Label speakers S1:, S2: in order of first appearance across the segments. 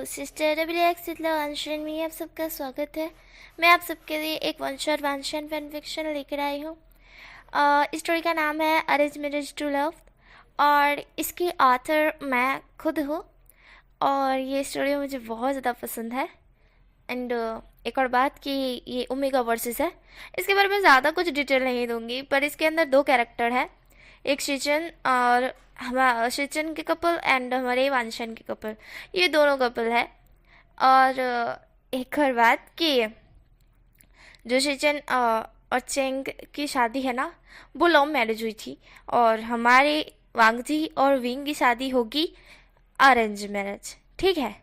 S1: Sister WX Anshan में आप सबका स्वागत है। मैं आप सबके लिए एक वन शॉट वांशन फैन फिक्शन लेकर आई हूँ। इस स्टोरी का नाम है अरेंज मैरिज टू लव और इसकी ऑथर मैं खुद हूँ और ये स्टोरी मुझे बहुत ज़्यादा पसंद है। एंड एक और बात कि ये ओमेगा वर्सेस है। इसके बारे में ज़्यादा कुछ डिटेल नहीं दूंगी, पर इसके अंदर दो कैरेक्टर है, एक शिचन और हमारा शिचन के कपल एंड हमारे वांशन के कपल, ये दोनों कपल है। और एक और बात कि जो शिचन और चेंग की शादी है ना, वो लव मैरिज हुई थी और हमारे वांगजी और विंग की शादी होगी अरेंज मैरिज, ठीक है।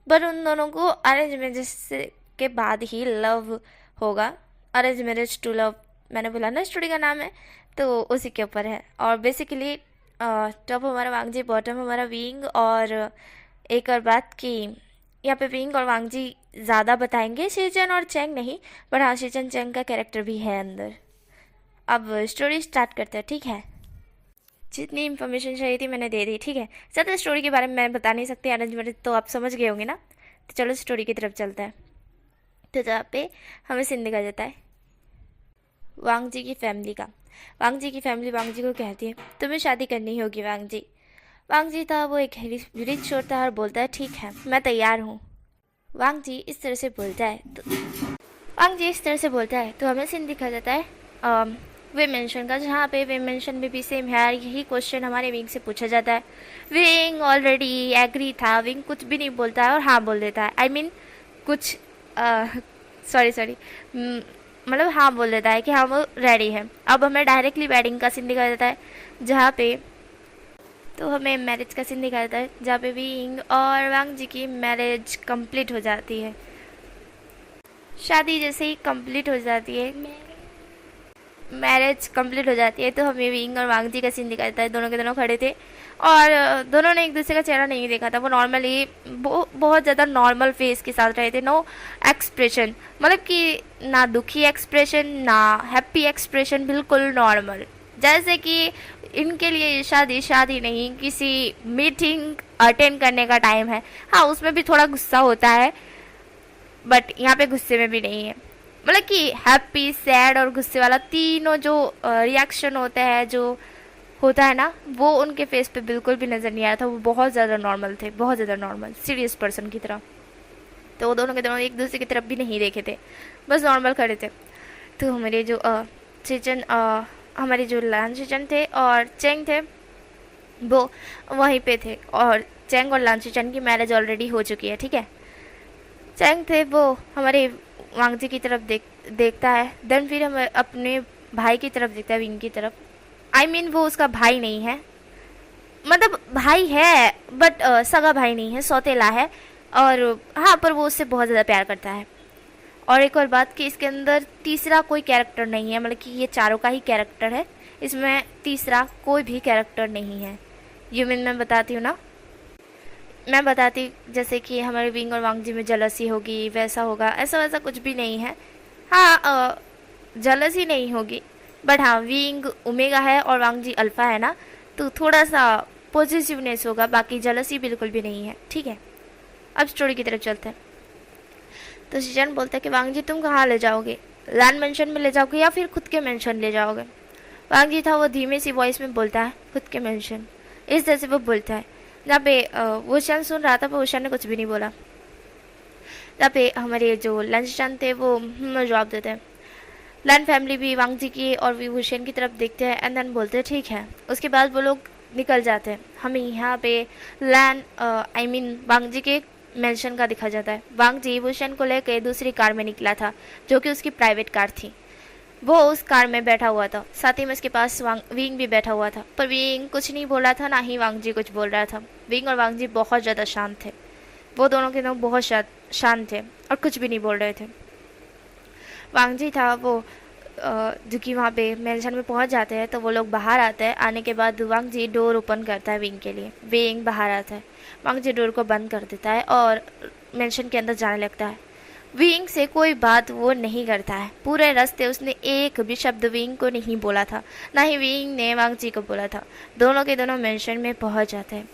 S1: पर उन दोनों को अरेंज मैरिज के बाद ही लव होगा। अरेंज मैरिज टू लव मैंने बोला ना स्टोरी का नाम है, तो उसी के ऊपर है। और बेसिकली टॉप हमारा वांगजी, बॉटम हमारा विंग। और एक और बात कि यहाँ पे विंग और वांगजी ज़्यादा बताएंगे, शिचन और चेंग नहीं, पर हाँ शिचन चेंग का कैरेक्टर भी है अंदर। अब स्टोरी स्टार्ट करते हैं, ठीक है। जितनी इन्फॉर्मेशन चाहिए थी मैंने दे दी, ठीक है। ज़्यादा स्टोरी के बारे में मैं बता नहीं सकती, अरेंज मैरिज तो आप समझ गए होंगे ना। तो चलो स्टोरी की तरफ चलते हैं। तो जहाँ पे हमें सीन दिखाया जाता है वांगजी की फैमिली का। वांगजी की फैमिली वांगजी को कहती है तुम्हें शादी करनी होगी वांगजी। वांगजी था वो एक रिच शोर था और बोलता है ठीक है मैं तैयार हूँ। वांगजी इस तरह से बोलता है तो हमें सीन दिखाया जाता है वे मेंशन का, जहाँ पे वे मेंशन में भी सेम है। यही क्वेश्चन हमारे विंग से पूछा जाता है। विंग ऑलरेडी एग्री था, विंग कुछ भी नहीं बोलता है और हाँ बोल देता है। आई मीन कुछ सॉरी मतलब हाँ बोल देता है कि हाँ वो रेडी है। अब हमें डायरेक्टली वेडिंग का सीन दिखाया जाता है, जहाँ पे तो हमें मैरिज का सीन दिखाया जाता है, जहाँ पे विंग और वांगजी की मैरिज कंप्लीट हो जाती है। शादी जैसे ही कंप्लीट हो जाती है, मैरिज कंप्लीट हो जाती है, तो हमें विंग और वांगजी का सीन दिखाया जाता है। दोनों के दोनों खड़े थे और दोनों ने एक दूसरे का चेहरा नहीं देखा था। वो नॉर्मली बहुत ज़्यादा नॉर्मल फेस के साथ रहे थे। नो एक्सप्रेशन, मतलब कि ना दुखी एक्सप्रेशन ना हैप्पी एक्सप्रेशन, बिल्कुल नॉर्मल, जैसे कि इनके लिए शादी नहीं, किसी मीटिंग अटेंड करने का टाइम है। हाँ उसमें भी थोड़ा गुस्सा होता है, बट यहाँ पे गुस्से में भी नहीं है। मतलब कि हैप्पी, सैड और गुस्से वाला तीनों जो रिएक्शन होता है, जो होता है ना, वो उनके फेस पे बिल्कुल भी नज़र नहीं आया था। वो बहुत ज़्यादा नॉर्मल थे, बहुत ज़्यादा नॉर्मल, सीरियस पर्सन की तरह। तो वो दोनों के दोनों एक दूसरे की तरफ भी नहीं देखे थे, बस नॉर्मल खड़े थे। तो हमारे जो चिचन हमारे जो लान चिचन थे और चेंग थे वो वहीं पे थे। और चेंग और लान चिचन की मैरिज ऑलरेडी हो चुकी है, ठीक है। चेंग थे वो हमारे वांगजी की तरफ देखता है, देन फिर हम अपने भाई की तरफ देखता है, विंग की तरफ। आई मीन वो उसका भाई नहीं है, मतलब भाई है बट सगा भाई नहीं है, सौतेला है। और हाँ पर वो उससे बहुत ज़्यादा प्यार करता है। और एक और बात कि इसके अंदर तीसरा कोई कैरेक्टर नहीं है, मतलब कि ये चारों का ही कैरेक्टर है, इसमें तीसरा कोई भी कैरेक्टर नहीं है। ये मैं बताती हूँ ना, मैं बताती जैसे कि हमारे विंग और वांगजी में जलसी होगी, वैसा होगा, ऐसा वैसा कुछ भी नहीं है। हाँ जलसी नहीं होगी, बट हाँ विंग ओमेगा है और वांगजी अल्फा है ना, तो थोड़ा सा पॉजिटिवनेस होगा, बाकी जलसी बिल्कुल भी नहीं है, ठीक है। अब स्टोरी की तरफ चलते हैं। तो शिचन बोलता है कि वांगजी तुम कहाँ ले जाओगे, लैंड मेंशन में ले जाओगे या फिर खुद के मेंशन ले जाओगे। वांगजी था वो धीमे सी वॉइस में बोलता है खुद के मेंशन, इस तरह से वो बोलता है। जहाँ पे वुशन सुन रहा था पर वुशन ने कुछ भी नहीं बोला। जहाँ पे हमारे जो लंच चंद थे वो जवाब देते हैं। लैंड फैमिली भी वांगजी की और वुशन की तरफ देखते हैं एंड देन बोलते हैं ठीक है। उसके बाद वो लोग निकल जाते हैं। हमें यहाँ पे लैंड आई मीन वांगजी के मेंशन का दिखा जाता है। वांगजी वुशन को लेकर दूसरी कार में निकला था, जो कि उसकी प्राइवेट कार थी। वो उस कार में बैठा हुआ था, साथ ही में उसके पास विंग भी बैठा हुआ था, पर विंग कुछ नहीं बोल रहा था, ना ही वांगजी कुछ बोल रहा था। विंग और वांगजी बहुत ज़्यादा शांत थे, वो दोनों के दोनों बहुत शांत थे और कुछ भी नहीं बोल रहे थे। वांगजी था वो जो कि वहाँ पे मेंशन में पहुँच जाते हैं, तो वो लोग बाहर आते हैं। आने के बाद वांगजी डोर ओपन करता है विंग के लिए, विंग बाहर आता है। वांगजी डोर को बंद कर देता है और मेंशन के अंदर जाने लगता है। विंग से कोई बात वो नहीं करता है, पूरे रास्ते उसने एक भी शब्द विंग को नहीं बोला था, ना ही विंग ने वांगजी को बोला था। दोनों के दोनों मेंशन में पहुंच जाते हैं।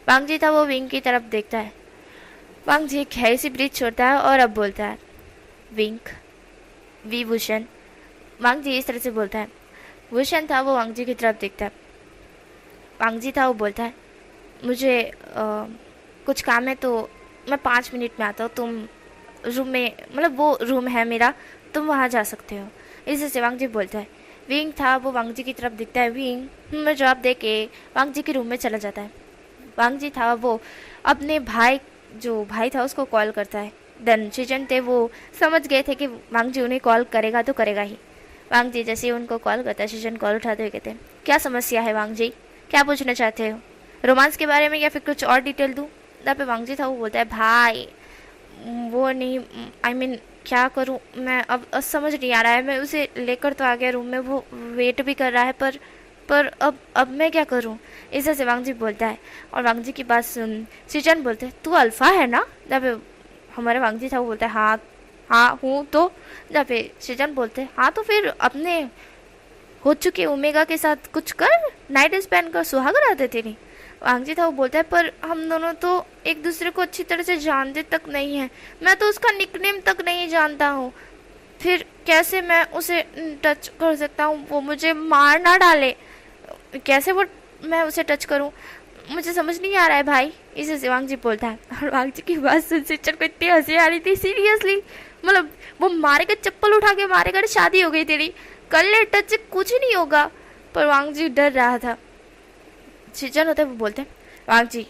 S1: वांगजी था वो विंग की तरफ देखता है। वांग जी एक गहरी सी ब्रीथ छोड़ता है और अब बोलता है, विंक, वी भूषण। वांग जी इस तरह से बोलता है। भूषण था वो वांग जी की तरफ देखता है। वांग जी था वो बोलता है, मुझे कुछ काम है तो मैं 5 मिनट में आता हूँ, तुम रूम में, मतलब वो रूम है मेरा, तुम वहाँ जा सकते हो। इसी से वांग जी बोलता है। विंग था वो वांग जी की तरफ दिखता है। विंग में जवाब दे के वांग जी के रूम में चला जाता है। वांग जी था वो अपने भाई, जो भाई था उसको कॉल करता है। देन शिजन थे वो समझ गए थे कि वांग जी उन्हें कॉल करेगा तो करेगा ही। वांग जी जैसे ही उनको कॉल करता है, शिजन कॉल उठाते हुए कहते हैं, क्या समस्या है वांग जी, क्या पूछना चाहते हो, रोमांस के बारे में या फिर कुछ और डिटेल दूँ? तब पे वांग जी था वो बोलता है, भाई वो नहीं, आई मीन क्या करूं मैं, अब समझ नहीं आ रहा है। मैं उसे लेकर तो आ गया रूम में, वो वेट भी कर रहा है, पर अब मैं क्या करूं? ऐसे से वांग जी बोलता है। और वांग जी की बात सुन सिचन बोलते हैं, तू अल्फा है ना? जब हमारे वांग जी था वो बोलता है, हाँ हाँ हूँ। तो जब सिचन बोलते हैं, हाँ तो फिर अपने हो चुके ओमेगा के साथ कुछ कर, नाइट स्पेंड कर, सुहाग रात है तेरी। वांगजी था वो बोलता है, पर हम दोनों तो एक दूसरे को अच्छी तरह से जानते तक नहीं हैं, मैं तो उसका निकनेम तक नहीं जानता हूँ, फिर कैसे मैं उसे टच कर सकता हूँ? वो मुझे मार ना डाले, कैसे वो मैं उसे टच करूँ? मुझे समझ नहीं आ रहा है भाई। इसे से वांगजी बोलता है। और वांगजी की बात सुन सिचर को इतनी हंसी आ रही थी, सीरियसली, मतलब वो मारेगा, चप्पल उठा के मारेगा, शादी हो गई तेरी, कर ले टच, कुछ नहीं होगा। पर वांगजी डर रहा था। सिचन होते वो बोलते हैं, वांग जी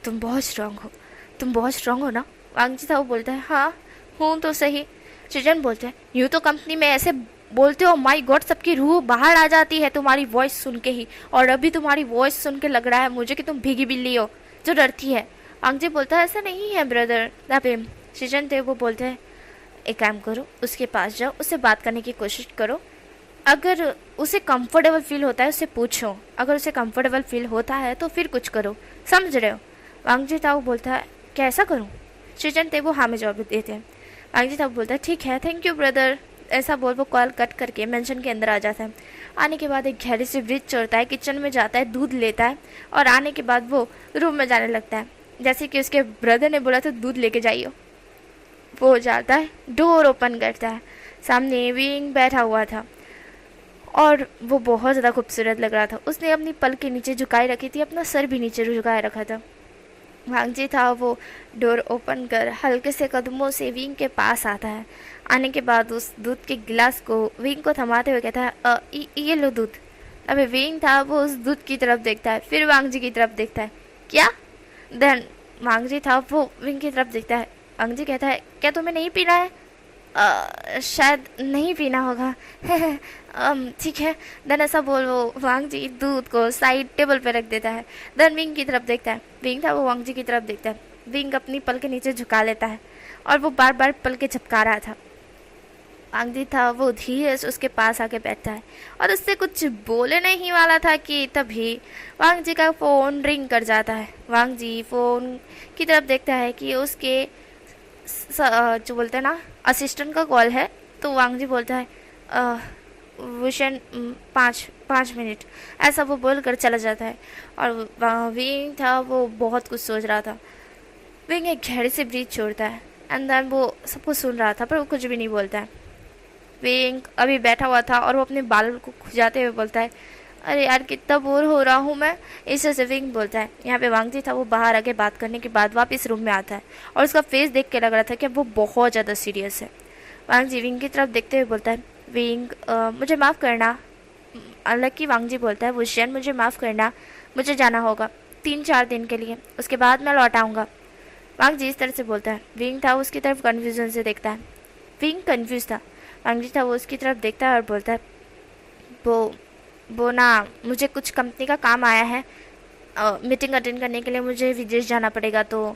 S1: तुम बहुत स्ट्रांग हो, तुम बहुत स्ट्रांग हो ना? वांग जी था वो बोलता है, हाँ हूँ तो सही। सिचन बोलते हैं, यूँ तो कंपनी में ऐसे बोलते हो, माई गॉड, सबकी रूह बाहर आ जाती है तुम्हारी वॉइस सुन के ही, और अभी तुम्हारी वॉइस सुन के लग रहा है मुझे कि तुम भीगी बिल्ली हो जो डरती है। वांग जी बोलता है, ऐसा नहीं है ब्रदर। तब सिचन थे वो बोलते हैं, एक काम करो, उसके पास जाओ, उससे बात करने की कोशिश करो, अगर उसे कंफर्टेबल फील होता है उससे पूछो, अगर उसे कंफर्टेबल फील होता है तो फिर कुछ करो, समझ रहे हो? वांगजी ताऊ बोलता है, कैसा करूँ? शिजन ते वो हाँ में जवाब देते हैं। वांगजी ताऊ बोलता है, ठीक है, थैंक यू ब्रदर। ऐसा बोल वो कॉल कट करके मेंशन के अंदर आ जाता है। आने के बाद एक गहरी सी ब्रिज चढ़ता है, किचन में जाता है, दूध लेता है, और आने के बाद वो रूम में जाने लगता है। जैसे कि उसके ब्रदर ने बोला था दूध लेके जाइए, वो जाता है, डोर ओपन करता है, सामने विंग बैठा हुआ था और वो बहुत ज़्यादा खूबसूरत लग रहा था। उसने अपनी पल के नीचे झुकाए रखी थी, अपना सर भी नीचे झुकाए रखा था। वांगजी था वो डोर ओपन कर हल्के से कदमों से विंग के पास आता है। आने के बाद उस दूध के गिलास को विंग को थमाते हुए कहता है, ये लो दूध। अबे विंग था वो उस दूध की तरफ देखता है, फिर वांगजी की तरफ देखता है, क्या? देन वांगजी था वो विंग की तरफ देखता है। वांगजी कहता है, क्या तुम्हें नहीं पीना है? शायद नहीं पीना होगा। ठीक है। देन ऐसा बोल वो वांग जी दूध को साइड टेबल पे रख देता है। देन विंग की तरफ देखता है। विंग था वो वांग जी की तरफ देखता है। विंग अपनी पल के नीचे झुका लेता है और वो बार बार पल के झपका रहा था। वांग जी था वो धीरे से उसके पास आके बैठता है और उससे कुछ बोले नहीं वाला था कि तभी वांग जी का फ़ोन रिंग कर जाता है। वांग जी फ़ोन की तरफ देखता है कि उसके जो बोलते हैं ना असिस्टेंट का कॉल है। तो वांग जी बोलता है, विशन 5 मिनट, ऐसा वो बोल कर चला जाता है। और विंग था वो बहुत कुछ सोच रहा था। विंग एक गहरे से ब्रीथ छोड़ता है एंड देन वो सब कुछ सुन रहा था पर वो कुछ भी नहीं बोलता है। विंग अभी बैठा हुआ था और वो अपने बाल को खुजाते हुए बोलता है, अरे यार कितना बोर हो रहा हूँ मैं। इससे से विंग बोलता है। यहाँ पे वांग जी था वो बाहर आके बात करने के बाद वापस रूम में आता है और उसका फेस देख के लग रहा था कि वो बहुत ज़्यादा सीरियस है। वांग जी विंग की तरफ देखते हुए बोलता है, विंग मुझे माफ़ करना। हालांकि वांग जी बोलता है, वुशियन मुझे माफ़ करना, मुझे जाना होगा 3-4 दिन के लिए, उसके बाद मैं लौट आऊँगा। वांग जी इस तरह से बोलता है। विंग था उसकी तरफ कन्फ्यूजन से देखता है। विंग कन्फ्यूज था। वांग जी था वो उसकी तरफ देखता है और बोलता है, वो ना मुझे कुछ कंपनी का काम आया है, मीटिंग अटेंड करने के लिए मुझे विदेश जाना पड़ेगा, तो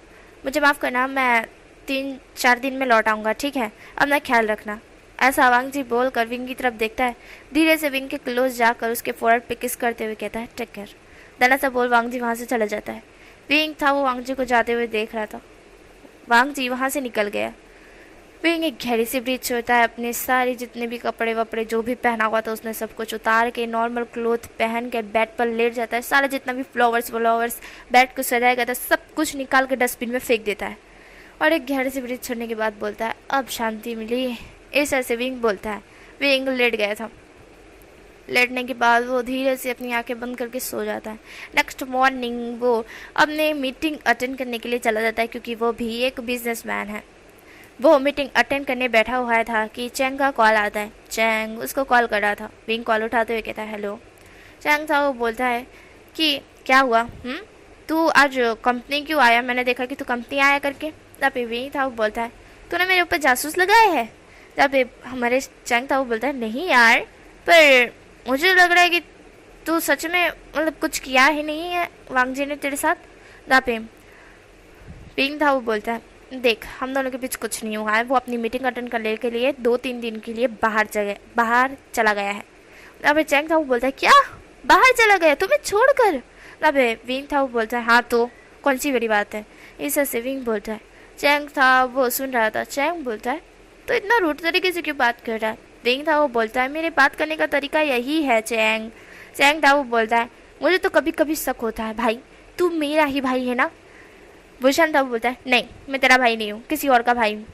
S1: मुझे माफ़ करना, मैं 3-4 दिन में लौट आऊँगा, ठीक है? अपना ख्याल रखना। ऐसा वांग जी बोल कर विंग की तरफ देखता है। धीरे से विंग के क्लोज जाकर उसके फोrehead पे किस करते हुए कहता है, टेक केयर। देन ऐसा बोल वांग जी वहाँ से चला जाता है। विंग था वो वांग जी को जाते हुए देख रहा था। वांग जी वहाँ से निकल गया। विंग एक गहरी सी ब्रीथ छोड़ता है, अपने सारे जितने भी कपड़े वपड़े जो भी पहना हुआ था उसने सब कुछ उतार के नॉर्मल क्लोथ पहन के बेड पर लेट जाता है। सारा जितना भी फ्लावर्स बेड को सजाया गया था सब कुछ निकाल के डस्टबिन में फेंक देता है और एक गहरे से ब्रीथ छोड़ने के बाद बोलता है अब शांति मिली। इस ऐसे विंग बोलता है। विंग लेट गया था। लेटने के बाद वो धीरे से अपनी आंखें बंद करके सो जाता है। नेक्स्ट मॉर्निंग वो अपने मीटिंग अटेंड करने के लिए चला जाता है क्योंकि वो भी एक बिजनेसमैन है। वो मीटिंग अटेंड करने बैठा हुआ था कि चैंग का कॉल आता है। चैंग उसको कॉल कर रहा था। विंग कॉल उठाते हुए कहता है हेलो। चैंग था वो बोलता है कि क्या हुआ, तू आज कंपनी क्यों आया, मैंने देखा कि तू कंपनी आया करके। तब पे विंग था वो बोलता है तूने मेरे ऊपर जासूस लगाया है। तब पे हमारे चैंग था वो बोलता है नहीं यार, पर मुझे लग रहा है कि तू सच में मतलब कुछ किया ही नहीं है वांग जी ने तेरे साथ। तब पे विंग था वो बोलता है देख हम दोनों के बीच कुछ नहीं हुआ है। वो अपनी मीटिंग अटेंड करने के लिए 2-3 दिन के लिए बाहर चला गया है। अब चैंग था वो बोलता है क्या बाहर चला गया तुम्हें छोड़कर। अब विंग था वो बोलता है हाँ तो कौन सी बड़ी बात है। इस से विंग बोलता है। चैंग था वो सुन रहा था। चैंग बोलता है तो इतना रूट तरीके से क्यों बात कर रहा है। विंग था वो बोलता है मेरे बात करने का तरीका यही है चैंग। चैंग था वो बोलता है मुझे तो कभी कभी शक होता है भाई तू मेरा ही भाई है ना। भूषण था वो बोलता है नहीं मैं तेरा भाई नहीं हूँ किसी और का भाई हूँ,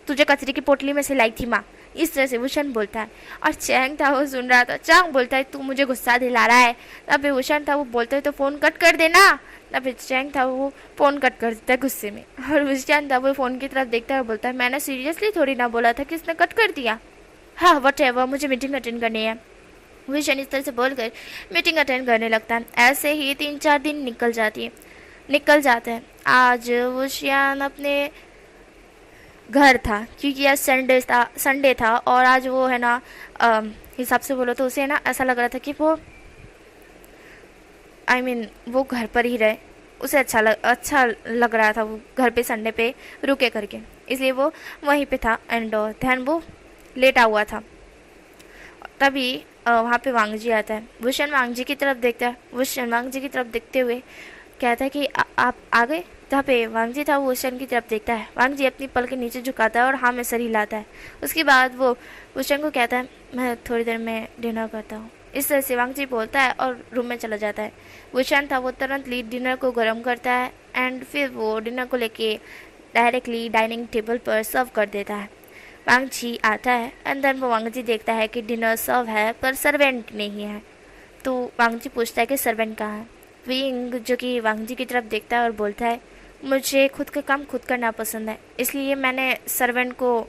S1: तुझे कचरे की पोटली में से लाई थी माँ। इस तरह से भूषण बोलता है और चैंग था वो सुन रहा था। चैंग बोलता है तू मुझे गुस्सा दिला रहा है। तब भूषण था वो बोलता है तो फ़ोन कट कर देना। तब चैंग था वो फ़ोन कट कर देता है गुस्से में। और भूषण था वो फ़ोन की तरफ देखता है और बोलता है मैंने सीरियसली थोड़ी ना बोला था कि इसने कट कर दिया। हाँ वटएवर मुझे मीटिंग अटेंड करनी है। भूषण इस तरह से बोलकर मीटिंग अटेंड करने लगता है। ऐसे ही 3-4 दिन निकल जाते हैं। आज वुशियान अपने घर था क्योंकि आज संडे था और आज वो है ना हिसाब से बोलो तो उसे ना ऐसा लग रहा था कि वो वो घर पर ही रहे। उसे अच्छा लग रहा था वो घर पे संडे पे रुके करके, इसलिए वो वहीं पे था एंड ध्यान वो लेटा हुआ था। तभी वहाँ पे वांगजी आता है। भूषण वांगजी की तरफ देखता है। भूषण वांगजी की तरफ देखते हुए कहता है कि आप आ गए। जहाँ पे वांगजी था वो भूषण की तरफ देखता है। वांगजी अपनी पल के नीचे झुकाता है और हाँ में सर हिलाता है। उसके बाद वो भूषण को कहता है मैं थोड़ी देर में डिनर करता हूँ। इस तरह से वांगजी बोलता है और रूम में चला जाता है। भूषण था वो तुरंत डिनर को गर्म करता है एंड फिर वो डिनर को लेके डायरेक्टली डाइनिंग टेबल पर सर्व कर देता है। वांगजी आता है एंड देन वो वांगजी देखता है कि डिनर सर्व है पर सर्वेंट नहीं है। तो वांगजी पूछता है कि सर्वेंट कहाँ है। विंग जो कि वांगजी की तरफ देखता है और बोलता है मुझे खुद का काम खुद करना पसंद है इसलिए मैंने सर्वेंट को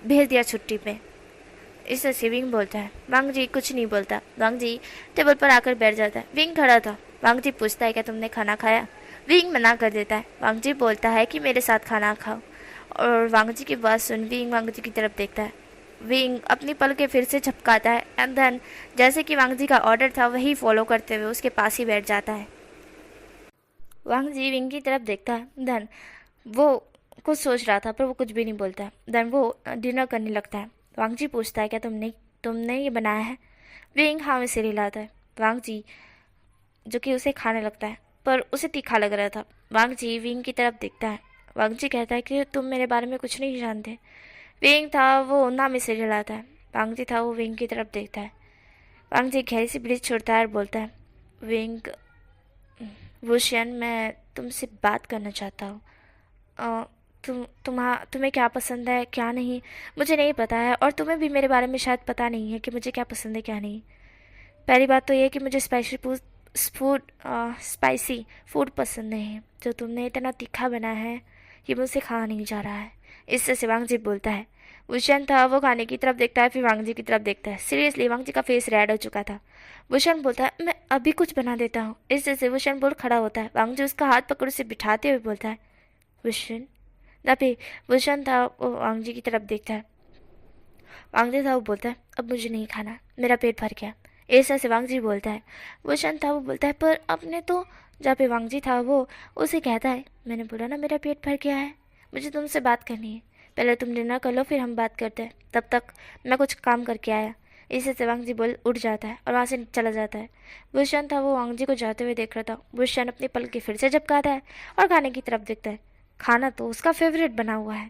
S1: भेज दिया छुट्टी पे। इससे से विंग बोलता है। वांगजी कुछ नहीं बोलता। वांगजी टेबल पर आकर बैठ जाता है। विंग खड़ा था। वांगजी पूछता है क्या तुमने खाना खाया। विंग मना कर देता है। वांगजी बोलता है कि मेरे साथ खाना खाओ और वांगजी की बात सुन विंग वांगजी की तरफ देखता है। विंग अपनी पलकें फिर से झपकाता है एंड देन जैसे कि वांगजी का ऑर्डर था वही फॉलो करते हुए उसके पास ही बैठ जाता है। वांगजी विंग की तरफ देखता है। देन वो कुछ सोच रहा था पर वो कुछ भी नहीं बोलता। देन वो डिनर करने लगता है। वांगजी पूछता है क्या तुमने ये बनाया है। विंग हाँ में सिर हिलाता है। वांगजी जो कि उसे खाने लगता है पर उसे तीखा लग रहा था। वांगजी विंग की तरफ देखता है। वांगजी कहता है कि तुम मेरे बारे में कुछ नहीं जानते। विंग था वो ना में सिर हिलाता है। वांगजी था वो विंग की तरफ देखता है। वांगजी गहरी सी ब्रीथ छोड़ता है और बोलता है विंग वुशियन मैं तुमसे बात करना चाहता हूँ। तुम्हें क्या पसंद है क्या नहीं मुझे नहीं पता है और तुम्हें भी मेरे बारे में शायद पता नहीं है कि मुझे क्या पसंद है क्या नहीं। पहली बात तो ये कि मुझे स्पाइसी फूड पसंद नहीं है। जो तुमने इतना तीखा बना है ये मुझसे खा नहीं जा रहा है। इससे वांगजी बोलता है। वुशियन था वो खाने की तरफ देखता है फिर वांगजी की तरफ देखता है। सीरियसली वांगजी का फेस रेड हो चुका था। वुशियन बोलता है मैं अभी कुछ बना देता हूँ। इससे वुशियन बोल खड़ा होता है। वांगजी उसका हाथ पकड़ उसे बिठाते हुए बोलता है वुशियन। तभी वुशियन था वो वांगजी की तरफ देखता है। वांगजी था वो बोलता है अब मुझे नहीं खाना मेरा पेट भर गया। ऐसा से वांगजी बोलता है। वुशियन था वो बोलता है पर अपने तो जहाँ पे वांगजी था वो उसे कहता है मैंने बोला ना मेरा पेट भर गया है मुझे तुमसे बात करनी है। पहले तुम डिनर कर लो फिर हम बात करते हैं तब तक मैं कुछ काम करके आया। इसे से वांगजी बोल उठ जाता है और वहाँ से चला जाता है। वुशियन था वो वांगजी को जाते हुए देख रहा था। वुशियन अपनी पलकें फिर से झपकाता है और खाने की तरफ देखता है। खाना तो उसका फेवरेट बना हुआ है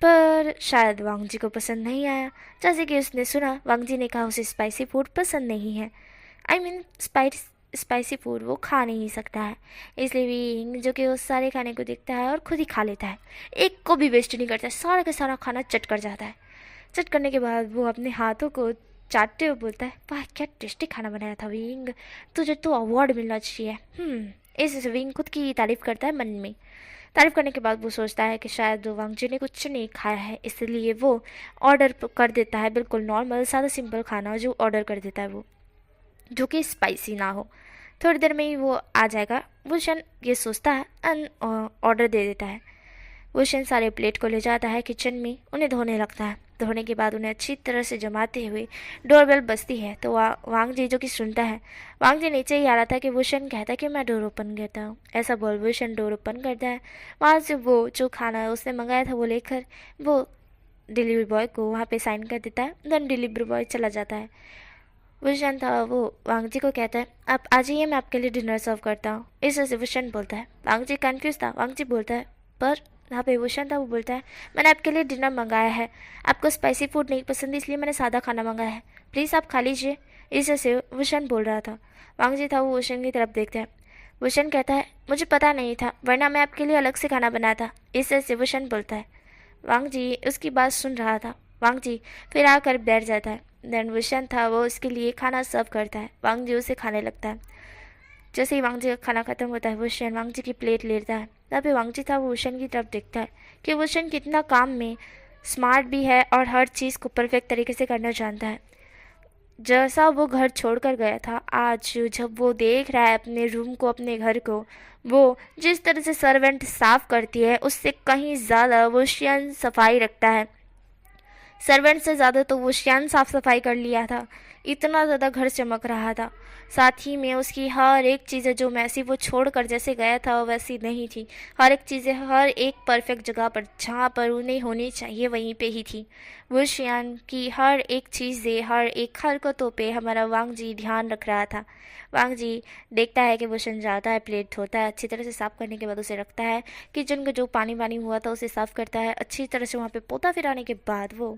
S1: पर शायद वांगजी को पसंद नहीं आया। जैसे कि उसने सुना वांगजी ने कहा उसे स्पाइसी फूड पसंद नहीं है। स्पाइसी फूड वो खा नहीं सकता है। इसलिए विंग जो कि उस सारे खाने को देखता है और खुद ही खा लेता है, एक को भी वेस्ट नहीं करता है, सारा का सारा खाना चट कर जाता है। चट करने के बाद वो अपने हाथों को चाटते हुए बोलता है, वाह क्या टेस्टी खाना बनाया था विंग, तुझे तो अवार्ड मिलना चाहिए। इस विंग खुद की तारीफ करता है मन में। तारीफ करने के बाद वो सोचता है कि शायद वांगजी ने कुछ नहीं खाया है, इसलिए वो ऑर्डर कर देता है बिल्कुल नॉर्मल सादा सिंपल खाना जो ऑर्डर कर देता है वो, जो कि स्पाइसी ना हो। थोड़ी देर में ही वो आ जाएगा। वुशन ये सोचता है एंड ऑर्डर दे देता है। वुशन सारे प्लेट को ले जाता है किचन में, उन्हें धोने लगता है। धोने के बाद उन्हें अच्छी तरह से जमाते हुए डोरबेल बजती है तो वांग जी जो कि सुनता है। वांग जी नीचे ही आ रहा था कि वुशन कहता है कि मैं डोर ओपन करता हूँ। ऐसा बोल वुशन डोर ओपन करता है। वहाँ से वो जो खाना उसने मंगाया था वो लेकर वो डिलीवरी बॉय को वहाँ पे साइन कर देता है। देन डिलीवरी बॉय चला जाता है। वुशन था वो वांग जी को कहता है, आप आ जाइए, मैं आपके लिए डिनर सर्व करता हूँ। इस वजह से वुशन बोलता है। वांग जी कन्फ्यूज था। वांग जी बोलता है, पर यहाँ पे वुशन था वो बोलता है, मैंने आपके लिए डिनर मंगाया है, आपको स्पाइसी फूड नहीं पसंद इसलिए मैंने सादा खाना मंगाया है, प्लीज़ आप खा लीजिए। इस वजह से वुशन बोल रहा था। वांग जी था वो वुशन की तरफ देखता है। वुशन कहता है, मुझे पता नहीं था, वरना मैं आपके लिए अलग से खाना बनाया था। इस वजह से वुशन बोलता है। वांग जी उसकी बात सुन रहा था। वांग जी फिर आकर बैठ जाता है। देन वुशन था वो उसके लिए खाना सर्व करता है। वांग जी उसे खाने लगता है। जैसे ही वांग जी का खाना खत्म होता है वुशन वांग जी की प्लेट लेता है। तभी वांग जी था वो वुशन की तरफ देखता है कि वुशन कितना काम में स्मार्ट भी है और हर चीज़ को परफेक्ट तरीके से करना जानता है। जैसा वो घर छोड़कर गया था, आज जब वो देख रहा है अपने रूम को, अपने घर को, वो जिस तरह से सर्वेंट साफ करती है उससे कहीं ज़्यादा वुशन सफाई रखता है। सर्वेंट से ज़्यादा तो वो श्यान साफ सफाई कर लिया था। इतना ज़्यादा घर चमक रहा था। साथ ही में उसकी हर एक चीज़ें जो मैसी वो छोड़ कर जैसे गया था वैसी नहीं थी। हर एक चीज़ें हर एक परफेक्ट जगह पर जहाँ पर उन्हें होनी चाहिए वहीं पे ही थी। वो श्यान की हर एक चीज़ें हर एक हरकतों पे हमारा वांग जी ध्यान रख रहा था। वांग जी देखता है कि वो शन जाता है, प्लेट धोता है, अच्छी तरह से साफ़ करने के बाद उसे रखता है। किचन का जो पानी वानी हुआ था उसे साफ़ करता है अच्छी तरह से। वहाँ पे पोता फिराने के बाद वो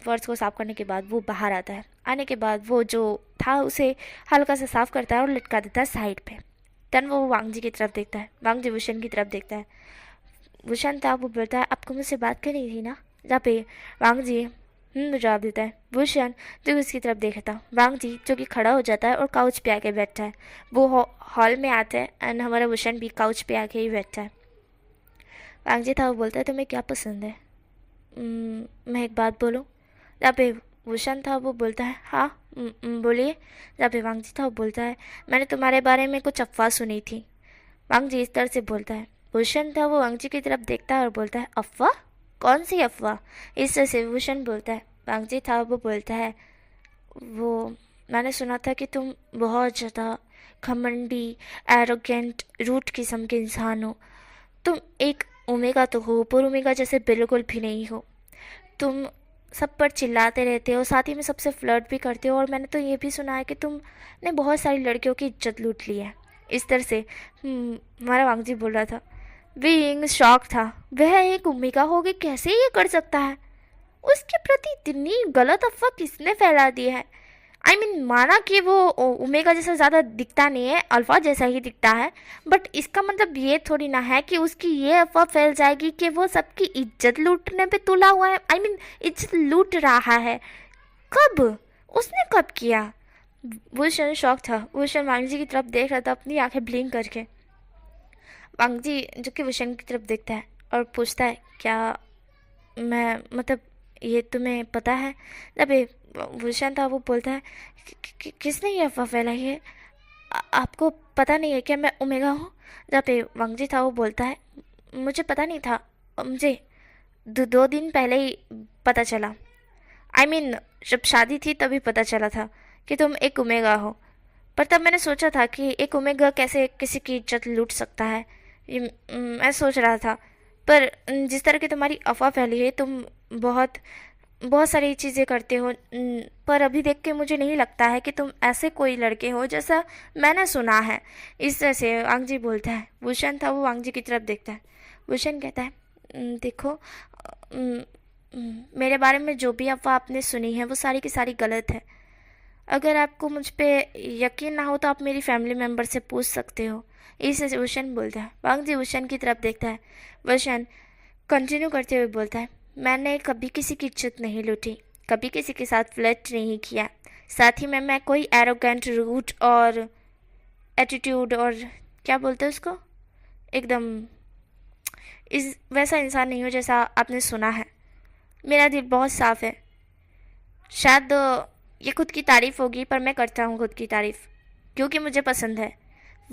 S1: फर्श को साफ़ करने के बाद वो बाहर आता है। आने के बाद वो जो था उसे हल्का सा साफ़ करता है और लटका देता है साइड पे। देन वो वांग जी की तरफ देखता है। वांग जी वुशन की तरफ देखता है। वुशन था वो बोलता है, आपको मुझसे बात करनी थी ना? जहाँ पे वांग जी जवाब देता है। वुशन जो उसकी तरफ देखता है। वांग जी जो कि खड़ा हो जाता है और काउच पे आके बैठता है। वो हॉल में आता है एंड हमारा वुशन भी काउच पे आके ही बैठता है। वांग जी था वो बोलता है, तुम्हें क्या पसंद है? मैं एक बात बोलूँ? जहाँ पे वुशन था वो बोलता है, हाँ बोलिए। जहाँ पे वांग जी था वो बोलता है, मैंने तुम्हारे बारे में कुछ अफवाह सुनी थी। वांग जी इस तरह से बोलता है। वुशन था वो वांग जी की तरफ देखता है और बोलता है, अफवाह? कौन सी अफवाह? इस तरह से वुशन बोलता है। वांग जी था वो बोलता है, वो मैंने सुना था कि तुम बहुत ज़्यादा घमंडी, एरोगेंट, रूट किस्म के इंसान हो। तुम एक ओमेगा तो हो पर ओमेगा जैसे बिल्कुल भी नहीं हो। तुम सब पर चिल्लाते रहते हो, साथ ही में सबसे फ्लर्ट भी करते हो, और मैंने तो ये भी सुना है कि तुमने बहुत सारी लड़कियों की इज्जत लूट ली है। इस तरह से हमारा वांग जी बोल रहा था। बीइंग शॉक था। वह एक ओमेगा हो गई, कैसे ये कर सकता है? उसके प्रति इतनी गलत अफवाह किसने फैला दी है? माना कि वो ओमेगा जैसा ज़्यादा दिखता नहीं है, अल्फा जैसा ही दिखता है, बट इसका मतलब ये थोड़ी ना है कि उसकी ये अफवाह फैल जाएगी कि वो सबकी इज्जत लूटने पे तुला हुआ है। इज्जत लूट रहा है। कब? उसने कब किया? वुशन शौक था। वुशन वांग जी की तरफ देख रहा था अपनी आंखें ब्लिंक करके। वांग जी जो कि वुशन की तरफ देखता है और पूछता है, क्या मैं मतलब ये तुम्हें पता है? जब वुशन था वो बोलता है, किसने ये अफवाह फैलाई है? आपको पता नहीं है क्या मैं ओमेगा हूँ? जब वांग जी था वो बोलता है, मुझे पता नहीं था, मुझे 2 दिन पहले ही पता चला। जब शादी थी तभी पता चला था कि तुम एक ओमेगा हो, पर तब मैंने सोचा था कि एक ओमेगा कैसे किसी की इज्जत लूट सकता है, ये मैं सोच रहा था। पर जिस तरह की तुम्हारी अफवाह फैली है, तुम बहुत बहुत सारी चीज़ें करते हो, पर अभी देख के मुझे नहीं लगता है कि तुम ऐसे कोई लड़के हो जैसा मैंने सुना है। इस तरह से वांग जी बोलता है। वुशन था वो वांग जी की तरफ देखता है। वुशन कहता है, देखो, मेरे बारे में जो भी अफवाह आपने सुनी है वो सारी की सारी गलत है। अगर आपको मुझ पे यकीन ना हो तो आप मेरी फैमिली मेम्बर से पूछ सकते हो। इसे वुशन बोलता है। वांग जी वुशन की तरफ देखता है। वुशन कंटिन्यू करते हुए बोलता है, मैंने कभी किसी की इज्जत नहीं लूटी, कभी किसी के साथ फ्लर्ट नहीं किया, साथ ही में मैं कोई एरोगेंट रूट और एटीट्यूड और क्या बोलते हैं उसको, एकदम इस वैसा इंसान नहीं हूँ जैसा आपने सुना है। मेरा दिल बहुत साफ है। शायद ये खुद की तारीफ होगी पर मैं करता हूँ खुद की तारीफ क्योंकि मुझे पसंद है।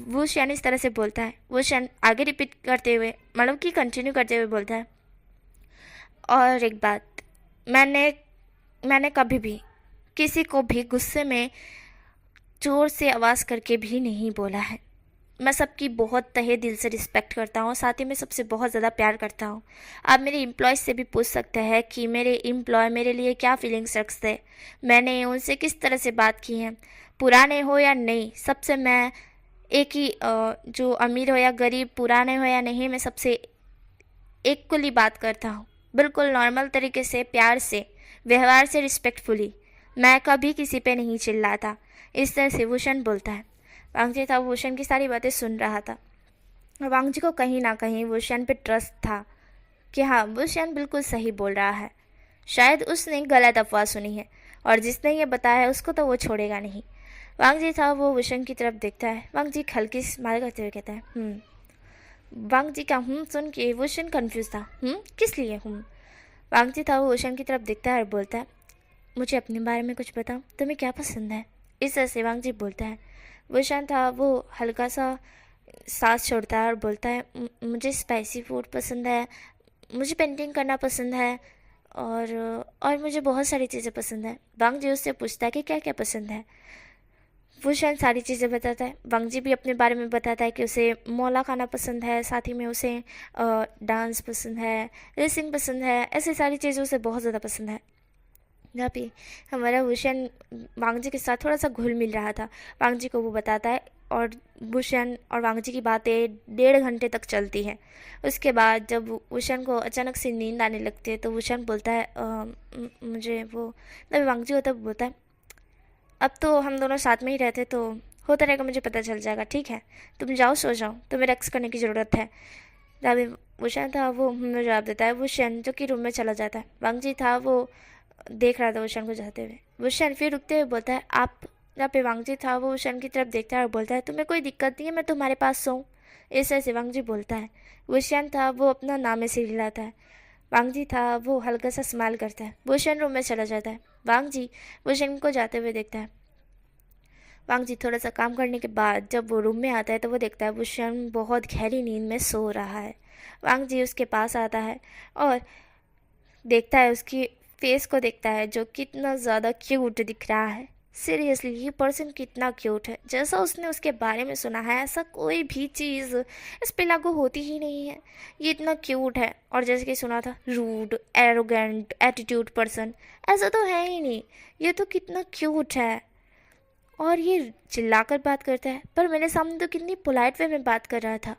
S1: वो शैन इस तरह से बोलता है। वो शैन आगे रिपीट करते हुए मतलब कि कंटिन्यू करते हुए बोलता है, और एक बात, मैंने मैंने कभी भी किसी को भी गुस्से में जोर से आवाज़ करके भी नहीं बोला है। मैं सबकी बहुत तहे दिल से रिस्पेक्ट करता हूँ, साथ ही में सबसे बहुत ज़्यादा प्यार करता हूँ। आप मेरे एम्प्लॉयज़ से भी पूछ सकते हैं कि मेरे एम्प्लॉय मेरे लिए क्या फीलिंग्स रखते हैं, मैंने उनसे किस तरह से बात की है, पुराने हो या नहीं, सबसे मैं एक ही जो अमीर हो या गरीब, पुराने हो या नहीं, मैं सबसे इक्वली बात करता हूँ, बिल्कुल नॉर्मल तरीके से, प्यार से, व्यवहार से, रिस्पेक्टफुली। मैं कभी किसी पे नहीं चिल्लाता। इस तरह से भूषण बोलता है। वांगजी था भूषण की सारी बातें सुन रहा था। वांगजी को कहीं ना कहीं भूषण पे ट्रस्ट था कि हाँ, भूषण बिल्कुल सही बोल रहा है। शायद उसने गलत अफवाह सुनी है और जिसने ये बताया है उसको तो वो छोड़ेगा नहीं। वांगजी था वो भूषण की तरफ देखता है। वांगजी हल्की स्माइल करते हुए कहता है। वांगजी का सुन के भूषण कंफ्यूज था। किस लिए वांगजी था वो भूषण की तरफ देखता है और बोलता है, मुझे अपने बारे में कुछ बताओ, तुम्हें क्या पसंद है। इस तरह से वांगजी बोलता है। भूषण था वो हल्का सा सांस छोड़ता है और बोलता है, मुझे स्पाइसी फूड पसंद है, मुझे पेंटिंग करना पसंद है, और मुझे बहुत सारी चीज़ें पसंद है। वांगजी उससे पूछता है कि क्या क्या पसंद है। भूषण सारी चीज़ें बताता है। वांगजी भी अपने बारे में बताता है कि उसे मोला खाना पसंद है, साथ ही में उसे डांस पसंद है, रेसिंग पसंद है, ऐसी सारी चीज़ें उसे बहुत ज़्यादा पसंद है। जहाँ पे हमारा भूषण वांगजी के साथ थोड़ा सा घुल मिल रहा था, वांगजी को वो बताता है और भूषण और वांगजी की बातें 1.5 घंटे तक चलती हैं। उसके बाद जब भूषण को अचानक से नींद आने लगती है तो भूषण बोलता है, मुझे वो तभी वांगजी होता है बोलता है, अब तो हम दोनों साथ में ही रहते तो होता रहेगा, मुझे पता चल जाएगा, ठीक है, तुम जाओ सो जाओ, तुम्हें रेक्स करने की ज़रूरत है। तभी भूषण था वो जवाब देता है। भूषण जो कि रूम में चला जाता है। वांगजी था वो देख रहा था भूषण को जाते हुए। भूषण फिर रुकते हुए बोलता है, आप। जहाँ पे वांगजी था वो भूषण की तरफ देखता है और बोलता है, तुम्हें कोई दिक्कत नहीं है मैं तुम्हारे पास सोऊं। इस तरह से वांगजी बोलता है। भूषण था वो अपना नाम ऐसे हिलाता है। वांगजी था वो हल्का सा स्माइल करता है। भूषण रूम में चला जाता है। वांगजी भूषण को जाते हुए देखता है। वांगजी थोड़ा सा काम करने के बाद जब वो रूम में आता है तो वो देखता है भूषण बहुत गहरी नींद में सो रहा है। वांगजी उसके पास आता है और देखता है, उसकी फेस को देखता है जो कितना ज़्यादा क्यूट दिख रहा है। सीरियसली ये पर्सन कितना क्यूट है, जैसा उसने उसके बारे में सुना है ऐसा कोई भी चीज़ इस पे लागू होती ही नहीं है। ये इतना क्यूट है और जैसे कि सुना था रूड, एरोगेंट, एटीट्यूड पर्सन, ऐसा तो है ही नहीं। ये तो कितना क्यूट है और ये चिल्लाकर बात करता है, पर मेरे सामने तो कितनी पोलाइट वे में बात कर रहा था।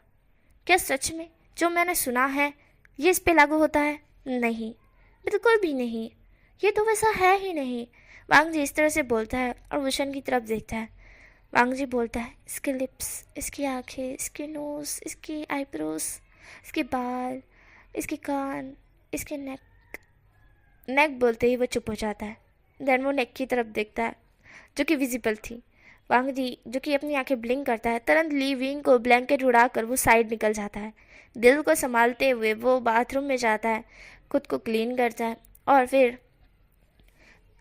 S1: क्या सच में जो मैंने सुना है ये इस पे लागू होता है? नहीं, बिल्कुल भी नहीं, ये तो वैसा है ही नहीं। वांगजी इस तरह से बोलता है और भूषण की तरफ देखता है। वांगजी बोलता है, इसके लिप्स, इसकी आंखें, इसके नोज, इसकी आईब्रोज, इसके बाल, इसके कान, इसके नेक। नेक बोलते ही वो चुप हो जाता है। देन वो नेक की तरफ देखता है जो कि विजिबल थी। वांगजी जो कि अपनी आंखें ब्लिंक करता है, तुरंत ली विंग को ब्लैंकेट उड़ाकर वो साइड निकल जाता है। दिल को संभालते हुए वो बाथरूम में जाता है, खुद को क्लीन करता है और फिर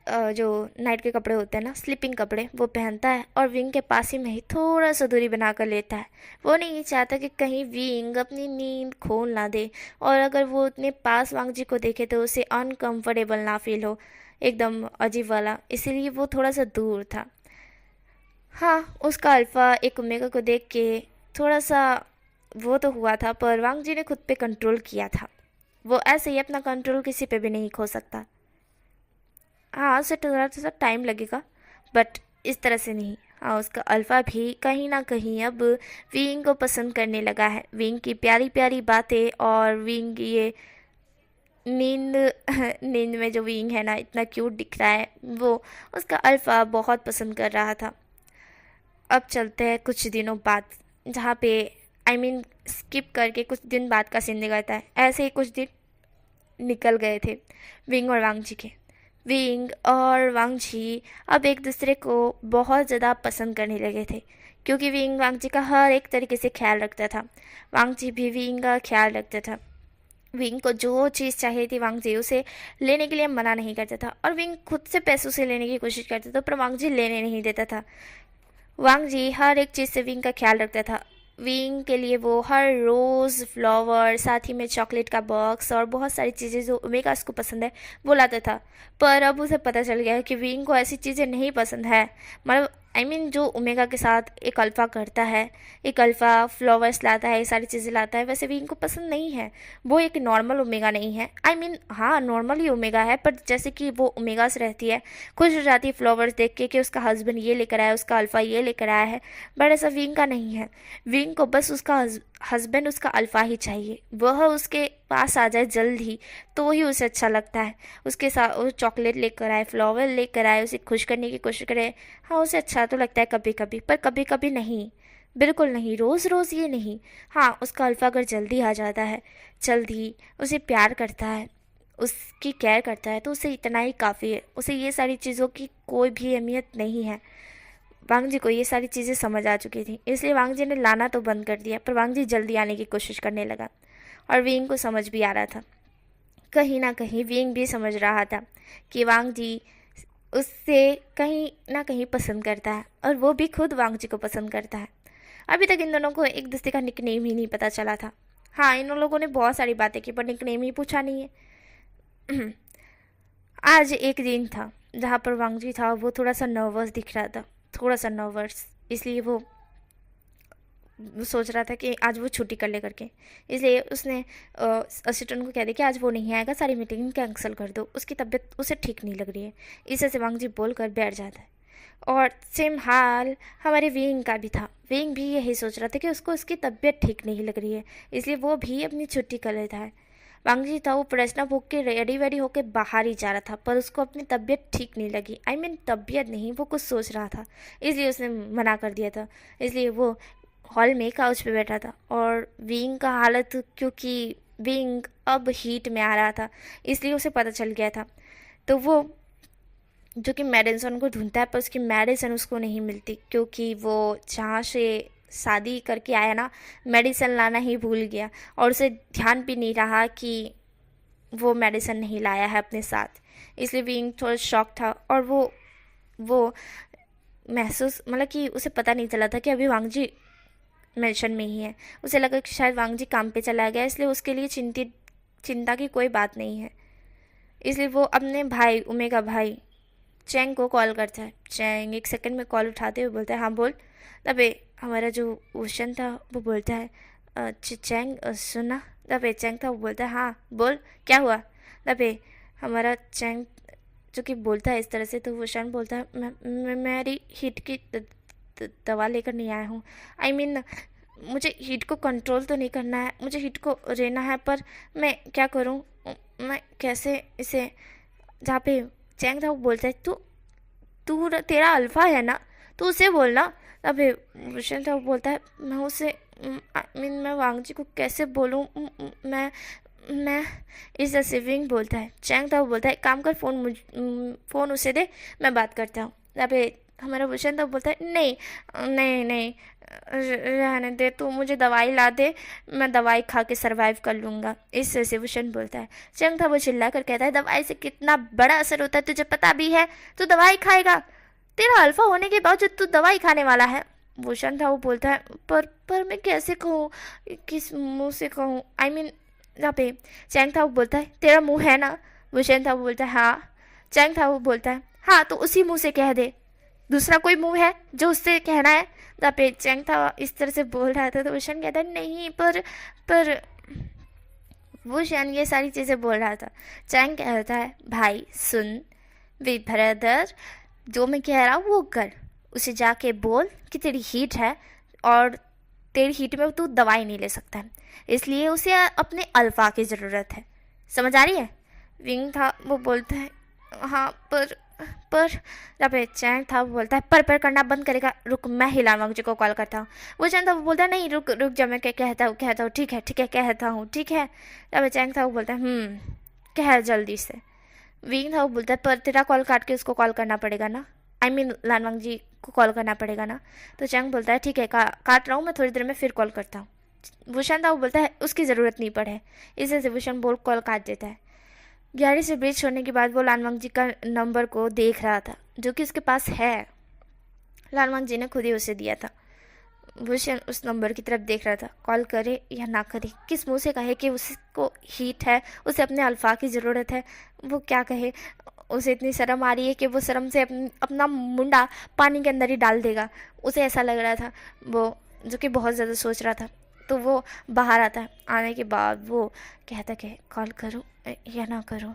S1: जो नाइट के कपड़े होते हैं ना, स्लीपिंग कपड़े, वो पहनता है और विंग के पास ही में ही थोड़ा सा दूरी बना कर लेता है। वो नहीं चाहता कि कहीं विंग अपनी नींद खोल ना दे और अगर वो उतने पास वांगजी को देखे तो उसे अनकंफर्टेबल ना फील हो, एकदम अजीब वाला, इसीलिए वो थोड़ा सा दूर था। हाँ, उसका अल्फ़ा एक ओमेगा को देख के थोड़ा सा वो तो हुआ था, पर वांगजी ने खुद पे कंट्रोल किया था। वो ऐसे ही अपना कंट्रोल किसी पे भी नहीं खो सकता। हाँ, उसे थोड़ा सा टाइम लगेगा बट इस तरह से नहीं। हाँ, उसका अल्फ़ा भी कहीं ना कहीं अब विंग को पसंद करने लगा है। विंग की प्यारी प्यारी बातें और विंग नींद नींद में जो विंग है ना इतना क्यूट दिख रहा है, वो उसका अल्फ़ा बहुत पसंद कर रहा था। अब चलते हैं कुछ दिनों बाद, जहाँ पे स्किप करके कुछ दिन बाद का सीन दिखाता है। ऐसे ही कुछ दिन निकल गए थे विंग और वांगजी के। विंग और वांगजी अब एक दूसरे को बहुत ज़्यादा पसंद करने लगे थे, क्योंकि विंग वांगजी का हर एक तरीके से ख्याल रखता था। वांगजी भी विंग का ख्याल रखता था। विंग को जो चीज़ चाहिए थी वांगजी उसे लेने के लिए मना नहीं करता था, और विंग खुद से पैसों से लेने की कोशिश करता था, पर वांगजी लेने नहीं देता था। वांगजी हर एक चीज़ से विंग का ख्याल रखता था। विंग के लिए वो हर रोज़ फ्लावर, साथ ही में चॉकलेट का बॉक्स और बहुत सारी चीज़ें जो ओमेगा को पसंद है वो लाता था। पर अब उसे पता चल गया कि विंग को ऐसी चीज़ें नहीं पसंद है। मतलब जो ओमेगा के साथ एक अल्फ़ा करता है, एक अल्फ़ा फ्लावर्स लाता है, ये सारी चीज़ें लाता है, वैसे विंग को पसंद नहीं है। वो एक नॉर्मल ओमेगा नहीं है। हाँ नॉर्मल ही ओमेगा है, पर जैसे कि वो ओमेगा से रहती है, खुश हो जाती है फ्लावर्स देख के कि उसका हस्बैंड ये लेकर आया, उसका अल्फ़ा ये लेकर आया है। बट ऐसा विंग का नहीं है। विंग को बस उसका हस्बैंड, उसका अल्फ़ा ही चाहिए। वह उसके पास आ जाए जल्द ही तो ही उसे अच्छा लगता है। उसके साथ वो चॉकलेट लेकर आए, फ्लावर लेकर आए, उसे खुश करने की कोशिश करे। हाँ उसे अच्छा तो लगता है कभी कभी, पर कभी कभी नहीं, बिल्कुल नहीं, रोज़ रोज़ ये नहीं। हाँ उसका अल्फ़ा अगर जल्दी आ जाता है, जल्दी उसे प्यार करता है, उसकी केयर करता है, तो उसे इतना ही काफ़ी है। उसे ये सारी चीज़ों की कोई भी अहमियत नहीं है। वांगजी को ये सारी चीज़ें समझ आ चुकी थी, इसलिए वांगजी ने लाना तो बंद कर दिया, पर वांगजी जल्दी आने की कोशिश करने लगा। और विंग को समझ भी आ रहा था, कहीं ना कहीं विंग भी समझ रहा था कि वांगजी उससे कहीं ना कहीं पसंद करता है, और वो भी खुद वांगजी को पसंद करता है। अभी तक इन दोनों को एक दूसरे का निकनेम ही नहीं पता चला था। हाँ इन लोगों ने बहुत सारी बातें की, पर निकनेम ही पूछा नहीं है। आज एक दिन था जहाँ पर वांगजी था, वो थोड़ा सा नर्वस दिख रहा था, थोड़ा सा नर्वस। इसलिए वो सोच रहा था कि आज वो छुट्टी कर ले करके। इसलिए उसने असिस्टेंट को कह दिया कि आज वो नहीं आएगा, सारी मीटिंग कैंसिल कर दो, उसकी तबीयत उसे ठीक नहीं लग रही है। इसे से वांगजी बोल कर बैठ जाता है। और सेम हाल हमारे विंग का भी था। विंग भी यही सोच रहा था कि उसको उसकी तबीयत ठीक नहीं लग रही है, इसलिए वो भी अपनी छुट्टी कर लेता है। वांगजी था वो प्रश्न भोग के रेडी वेडी होकर बाहर ही जा रहा था, पर उसको अपनी तबीयत ठीक नहीं लगी। तबीयत नहीं, वो कुछ सोच रहा था, इसलिए उसने मना कर दिया था। इसलिए वो हॉल में काउच पे बैठा था। और विंग का हालत, क्योंकि विंग अब हीट में आ रहा था, इसलिए उसे पता चल गया था। तो वो जो कि मेडिसन को ढूंढता है, पर उसकी मेडिसन उसको नहीं मिलती, क्योंकि वो जहाँ से शादी करके आया ना, मेडिसन लाना ही भूल गया, और उसे ध्यान भी नहीं रहा कि वो मेडिसन नहीं लाया है अपने साथ। इसलिए विंग थोड़ा शॉक था, और वो महसूस, मतलब कि उसे पता नहीं चला था कि अभी वांगजी मेंशन में ही है। उसे लगा कि शायद वांगजी काम पे चला गया, इसलिए उसके लिए चिंता की कोई बात नहीं है। इसलिए वो अपने भाई, ओमेगा भाई चैंग को कॉल करता है। चैंग एक सेकंड में कॉल उठाते हुए बोलता है, हाँ बोल। तबे हमारा जो ओशन था वो बोलता है, चैंग सुना। तबे चैंग था वो बोलता है, हाँ बोल क्या हुआ। तबे हमारा चैंग जो कि बोलता है इस तरह से, तो ओशन बोलता है, मैं मेरी हिट की दवा लेकर नहीं आया हूँ। मुझे हीट को कंट्रोल तो नहीं करना है, मुझे हीट को रहना है, पर मैं क्या करूँ, मैं कैसे इसे। जहाँ पे चैंग था वो बोलता है, तू तू तेरा अल्फा है ना, तो उसे बोलना। अबे भूषण था वो बोलता है, मैं उसे मैं वांगजी को कैसे बोलूँ, मैं इस सिविंग बोलता है। चैंग था वो बोलता है, काम कर, फ़ोन उसे दे, मैं बात करता हूँ। अबे हमारा भूषण था बोलता है, नहीं नहीं नहीं, रहने दे, तू मुझे दवाई ला दे, मैं दवाई खा के सर्वाइव कर लूँगा, इससे से भूषण बोलता है। चंग था वो चिल्ला कर कहता है, दवाई से कितना बड़ा असर होता है तुझे पता भी है, तू दवाई खाएगा, तेरा अल्फा होने के बावजूद तू दवाई खाने वाला है। भूषण था वो बोलता है, पर मैं कैसे कहूँ, किस मुँह से कहूँ। यहाँ पे चैंग था वो बोलता है, तेरा मुँह है ना। भूषण था वो बोलता है, हाँ। चैंग था वो बोलता है, हाँ तो उसी मुँह से कह दे, दूसरा कोई मुंह है जो उससे कहना है। द पे चैंग था इस तरह से बोल रहा था, तो वुशन कहता है, नहीं पर वुशन ये सारी चीज़ें बोल रहा था। चैंग कहता है, भाई सुन वी ब्रदर, जो मैं कह रहा हूँ वो कर, उसे जाके बोल कि तेरी हीट है और तेरी हीट में तू दवाई नहीं ले सकता है, इसलिए उसे अपने अल्फा की ज़रूरत है। समझ आ रही है? विंग था वो बोलता है हाँ पर जब चैंग था वो बोलता है पर करना बंद करेगा, रुक मैं ही लान वांगजी को कॉल करता हूँ। वो चैंग था वो बोलता है नहीं रुक रुक जब मैं कहता हूँ ठीक है कहता हूँ ठीक है। जब चैंग था वो बोलता है कह जल्दी से। विंग था वो बोलता है पर तेरा कॉल काट के उसको कॉल करना पड़ेगा ना, आई मीन लानवांग जी को कॉल करना पड़ेगा ना। तो चैंग बोलता है ठीक है काट रहा हूँ मैं, थोड़ी देर में फिर कॉल करता हूँ। भूषण था वो बोलता है उसकी ज़रूरत नहीं पड़े, इसे से भूषण बोल कॉल काट देता है। गाड़ी से ब्रिज छोड़ने के बाद वो लानवांग जी का नंबर को देख रहा था जो कि उसके पास है, लानवांग जी ने खुद ही उसे दिया था। भूषण उस नंबर की तरफ देख रहा था, कॉल करे या ना करे, किस मुंह से कहे कि उसको हीट है, उसे अपने अल्फा की ज़रूरत है, वो क्या कहे। उसे इतनी शर्म आ रही है कि वो शर्म से अपना मुंडा पानी के अंदर ही डाल देगा, उसे ऐसा लग रहा था वो, जो कि बहुत ज़्यादा सोच रहा था। तो वो बाहर आता है, आने के बाद वो कहता कि कॉल करूँ या ना करूँ,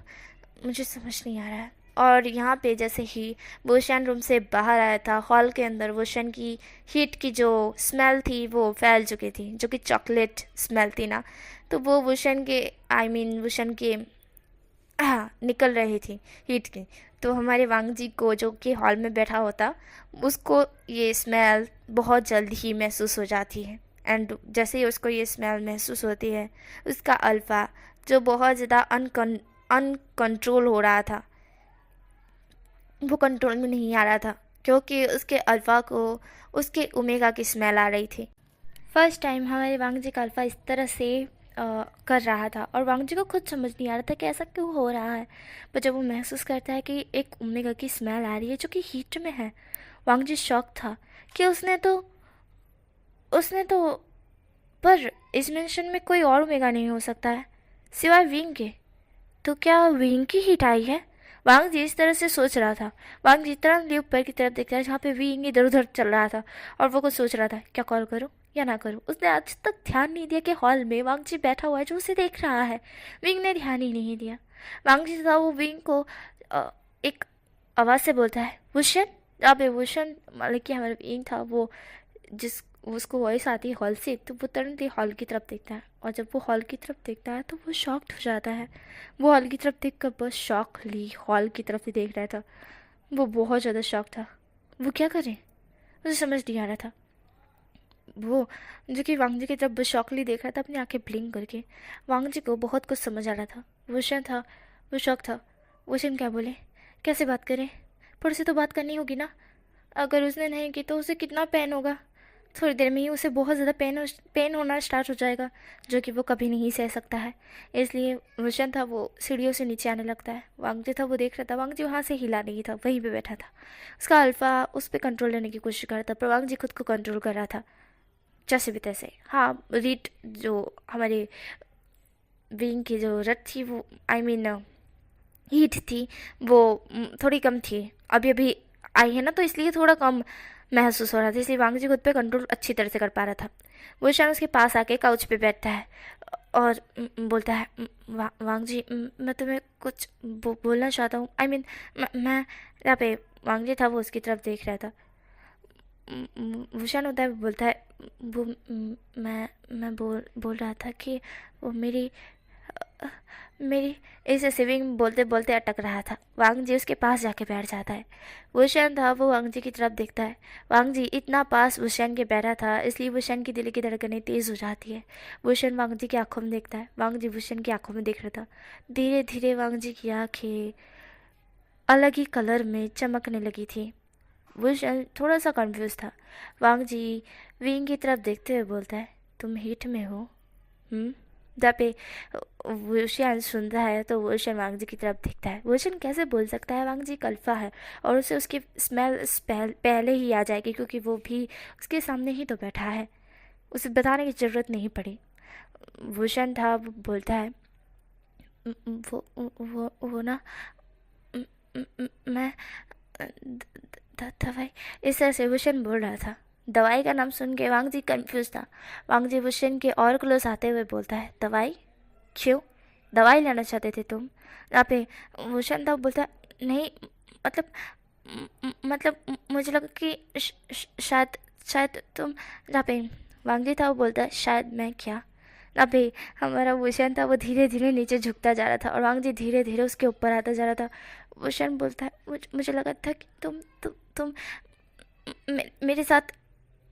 S1: मुझे समझ नहीं आ रहा है। और यहाँ पे जैसे ही वोशन रूम से बाहर आया था, हॉल के अंदर वोशन की हीट की जो स्मेल थी वो फैल चुकी थी, जो कि चॉकलेट स्मेल थी ना। तो वो वोशन के वोशन के हाँ निकल रही थी हीट की। तो हमारे वांग जी को जो कि हॉल में बैठा होता, उसको ये स्मेल बहुत जल्द ही महसूस हो जाती है। एंड जैसे ही उसको ये स्मेल महसूस होती है, उसका अल्फ़ा जो बहुत ज़्यादा अनकंट्रोल हो रहा था, वो कंट्रोल में नहीं आ रहा था, क्योंकि उसके अल्फ़ा को उसके ओमेगा की स्मेल आ रही थी। फर्स्ट टाइम हमारे वांग जी का अल्फ़ा इस तरह से कर रहा था, और वांग जी को खुद समझ नहीं आ रहा था कि ऐसा क्यों हो रहा है। पर जब वो महसूस करता है कि एक ओमेगा की स्मेल आ रही है जो कि हीट में है, वांग जी शॉक था कि उसने तो पर इस मेंशन में कोई और ओमेगा नहीं हो सकता है सिवाय विंग के। तो क्या विंग की हीट आई है? वांग जी इस तरह से सोच रहा था। वांग जी तुरंत ऊपर की तरफ देख रहा है जहाँ पे विंग इधर उधर चल रहा था, और वो कुछ सोच रहा था क्या कॉल करूँ या ना करूँ। उसने आज तक ध्यान नहीं दिया कि हॉल में वांग जी बैठा हुआ है जो उसे देख रहा है। विंग ने ध्यान ही नहीं दिया। वांग जी था वो विंग को एक आवाज़ से बोलता है भूषण। अब भूषण मतलब कि हमारा विंग था वो, जिस उसको वॉइस आती है हॉल से, तो वो तुरंत ही हॉल की तरफ देखता है, और जब वो हॉल की तरफ देखता है तो वो शॉक्ड हो जाता है। वो हॉल की तरफ देख कर बस शॉक ली हॉल की तरफ ही देख रहा था। वो बहुत ज़्यादा शॉक था, वो क्या करे मुझे समझ नहीं आ रहा था। वो जो कि वांग जी की तरफ बस शॉकली देख रहा था अपनी आंखें ब्लिंक करके। वांग जी को बहुत कुछ समझ आ रहा था। वोशन था वो शॉक था। वोशन क्या बोले, कैसे बात करें, पर उसे तो बात करनी होगी ना। अगर उसने नहीं की तो उसे कितना पेन होगा, थोड़ी देर में ही उसे बहुत ज़्यादा पेन होना स्टार्ट हो जाएगा, जो कि वो कभी नहीं सह सकता है। इसलिए रोशन था वो सीढ़ियों से नीचे आने लगता है। वांगजी था वो देख रहा था, वांगजी वहाँ से हिला नहीं था, वहीं पे बैठा था। उसका अल्फ़ा उस पर कंट्रोल लेने की कोशिश कर रहा था, पर वांगजी खुद को कंट्रोल कर रहा था जैसे भी तैसे। हाँ रीट जो हमारे विंग की जो रट थी वो हीट थी वो थोड़ी कम थी, अभी अभी आई है ना, तो इसलिए थोड़ा कम महसूस हो रहा था, इसलिए वांग जी खुद पे कंट्रोल अच्छी तरह से कर पा रहा था। वो शान उसके पास आके काउच पे बैठता है और बोलता है वांग जी मैं तुम्हें कुछ बोलना चाहता हूँ। मैं यहाँ पे वांग जी था वो उसकी तरफ देख रहा था। भूषण होता है बोलता है वो मैं बोल रहा था कि वो मेरी मेरी इसे सिविंग बोलते बोलते अटक रहा था। वांग जी उसके पास जाके बैठ जाता है। वुशन था वो वांग जी की तरफ देखता है। वांग जी इतना पास वुशन के बैठा था, इसलिए वुशन की दिल की धड़कनें तेज़ हो जाती है। वुशन वांग जी की आंखों में देखता है, वांग जी वुशन की आंखों में देख रहा था। धीरे धीरे वांग जी की आंखें अलग ही कलर में चमकने लगी थी। वुशन थोड़ा सा कंफ्यूज था। वांग जी विंग की तरफ देखते हुए बोलता है तुम हीट में हो। जब पे वुशन सुनता है तो वुशन वांग जी की तरफ देखता है। वुशन कैसे बोल सकता है, वांग जी कल्फा है और उसे उसकी स्मेल पहले ही आ जाएगी, क्योंकि वो भी उसके सामने ही तो बैठा है, उसे बताने की ज़रूरत नहीं पड़ी। वुशन था वो बोलता है वो ना मैं दवाई, इस तरह से वुशन बोल रहा था। दवाई का नाम सुन के वांग जी कन्फ्यूज था। वांग जी वुशन के और क्लोज आते हुए बोलता है दवाई, क्यों दवाई लेना चाहते थे तुम? यहाँ पे वुशन था बोलता नहीं मतलब मुझे लगा कि शायद तुम। यहाँ पे वांग जी था वो बोलता है शायद मैं क्या, अबे हमारा वुशन था वो धीरे धीरे नीचे झुकता जा रहा था और वांग जी धीरे धीरे उसके ऊपर आता जा रहा था। वुशन बोलता है, मुझे लगा था कि तुम मेरे साथ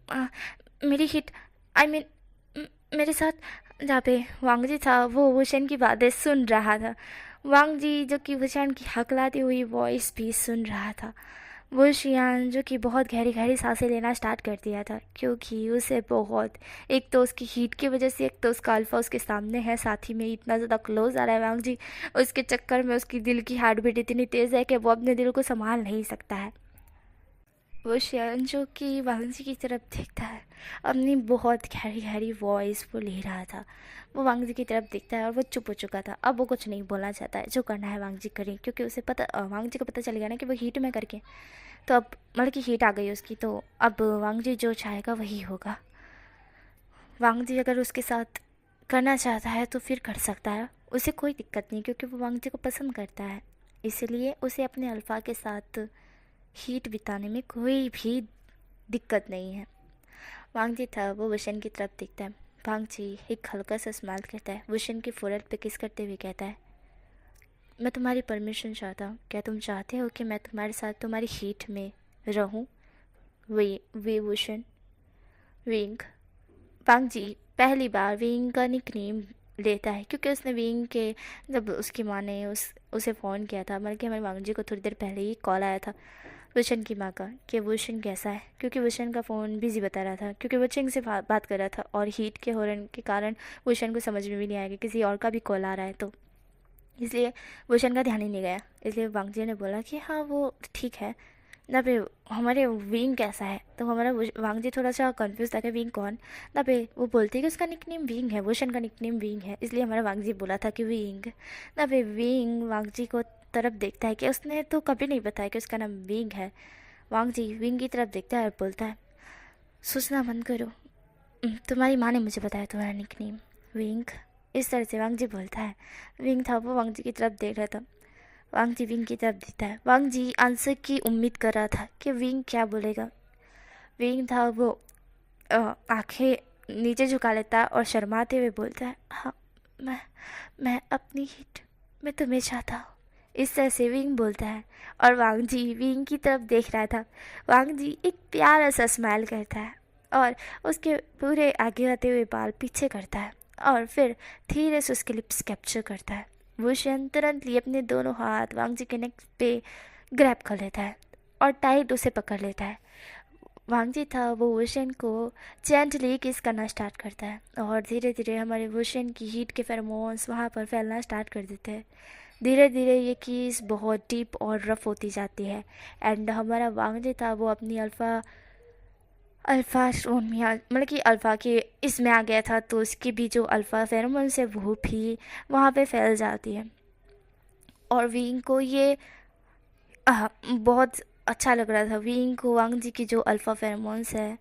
S1: आ, मेरी हिट आई मीन मेरे साथ। जहाँ पे वांग जी था वो वुशन की बातें सुन रहा था। वांग जी जो कि वुशन की हकलाती हुई वॉइस भी सुन रहा था। वो शियान जो कि बहुत गहरी गहरी सांसें लेना स्टार्ट कर दिया था, क्योंकि उसे बहुत, एक तो उसकी हीट की वजह से, एक तो उसका अल्फा उसके सामने है, साथ ही में इतना ज़्यादा क्लोज आ रहा है वांग जी। उसके चक्कर में उसकी दिल की हार्ट बीट इतनी तेज़ है कि वो अपने दिल को संभाल नहीं सकता है। वो शियान जो कि वांग जी की तरफ देखता है, अपनी बहुत गहरी गहरी वॉइस वो ले रहा था। वो वांग जी की तरफ देखता है और वो चुप हो चुका था। अब वो कुछ नहीं बोलना चाहता है, जो करना है वांग जी करें, क्योंकि उसे पता, वांग जी को पता चल गया ना कि वो हीट में करके, तो अब मतलब कि हीट आ गई उसकी, तो अब वांग जी जो चाहेगा वही होगा। वांग जी अगर उसके साथ करना चाहता है तो फिर कर सकता है, उसे कोई दिक्कत नहीं, क्योंकि वो वांग जी को पसंद करता है। इसलिए उसे अपने अल्फ़ा के साथ हीट बिताने में कोई भी दिक्कत नहीं है। वांग जी था वो वुशन की तरफ देखता है। वांग जी एक हल्का सा स्माइल करता है, वुशन के फोrehead पे किस करते हुए कहता है, मैं तुम्हारी परमिशन चाहता हूँ, क्या तुम चाहते हो कि मैं तुम्हारे साथ तुम्हारी हीट में रहूँ? वे वुशन विंग। वांग जी पहली बार विंग का निकनेम लेता है, क्योंकि उसने विंग के, जब उसकी माँ ने उसे फ़ोन किया था, बल्कि हमारे वांग जी को थोड़ी देर पहले ही कॉल आया था वुशन की माँ का कि वुशन कैसा है, क्योंकि वुशन का फ़ोन बिजी बता रहा था, क्योंकि वो चिंग से बात कर रहा था और हीट के हॉर्न के कारण वुशन को समझ में भी नहीं आया कि किसी और का भी कॉल आ रहा है, तो इसलिए वुशन का ध्यान ही नहीं गया। इसलिए वांग जी ने बोला कि हाँ वो ठीक है ना पे, हमारे विंग कैसा है, तो हमारा वांग जी थोड़ा सा कंफ्यूज था कि विंग कौन ना पे। वो बोलते हैं कि उसका निकनेम विंग है, वुशन का निकनेम विंग है, इसलिए हमारा वांग जी बोला था कि विंग ना पे। विंग वांग जी को तरफ देखता है कि उसने तो कभी नहीं बताया कि उसका नाम विंग है। वांग जी विंग की तरफ देखता है और बोलता है, सोचना बंद करो, तुम्हारी माँ ने मुझे बताया तुम्हारा निकनेम विंग। इस तरह से वांग जी बोलता है। विंग था वो वांग जी की तरफ देख रहा था। वांग जी विंग की तरफ देता है। वांग जी आंसर की उम्मीद कर रहा था कि विंग क्या बोलेगा। विंग था वो आंखें नीचे झुका लेता और शर्माते हुए बोलता है, हाँ मैं अपनी हिट मैं तुम्हें चाहता हूँ। इस तरह से विंग बोलता है और वांग जी विंग की तरफ देख रहा था। वांग जी एक प्यारा सा स्माइल करता है और उसके पूरे आगे आते हुए बाल पीछे करता है और फिर धीरे से उसके लिप्स कैप्चर करता है। वुशन तुरंत लिए अपने दोनों हाथ वांग जी के नेक पे ग्रैब कर लेता है और टाइट उसे पकड़ लेता है। वांग जी था वो वुशन को जेंटली किस करना स्टार्ट करता है और धीरे धीरे हमारे वुशन की हीट के फेरोमोन्स वहाँ पर फैलना स्टार्ट कर देते हैं। धीरे धीरे ये किस बहुत डीप और रफ होती जाती है एंड हमारा वांग जी था वो अपनी अल्फ़ा स्टोन में मतलब कि अल्फ़ा के इसमें आ गया था, तो उसकी भी जो अल्फ़ा फेरोमोन्स है वो भी वहाँ पे फैल जाती है। और विंग को ये बहुत अच्छा लग रहा था। विंग को वांग जी की जो अल्फ़ा फेरोमोन्स है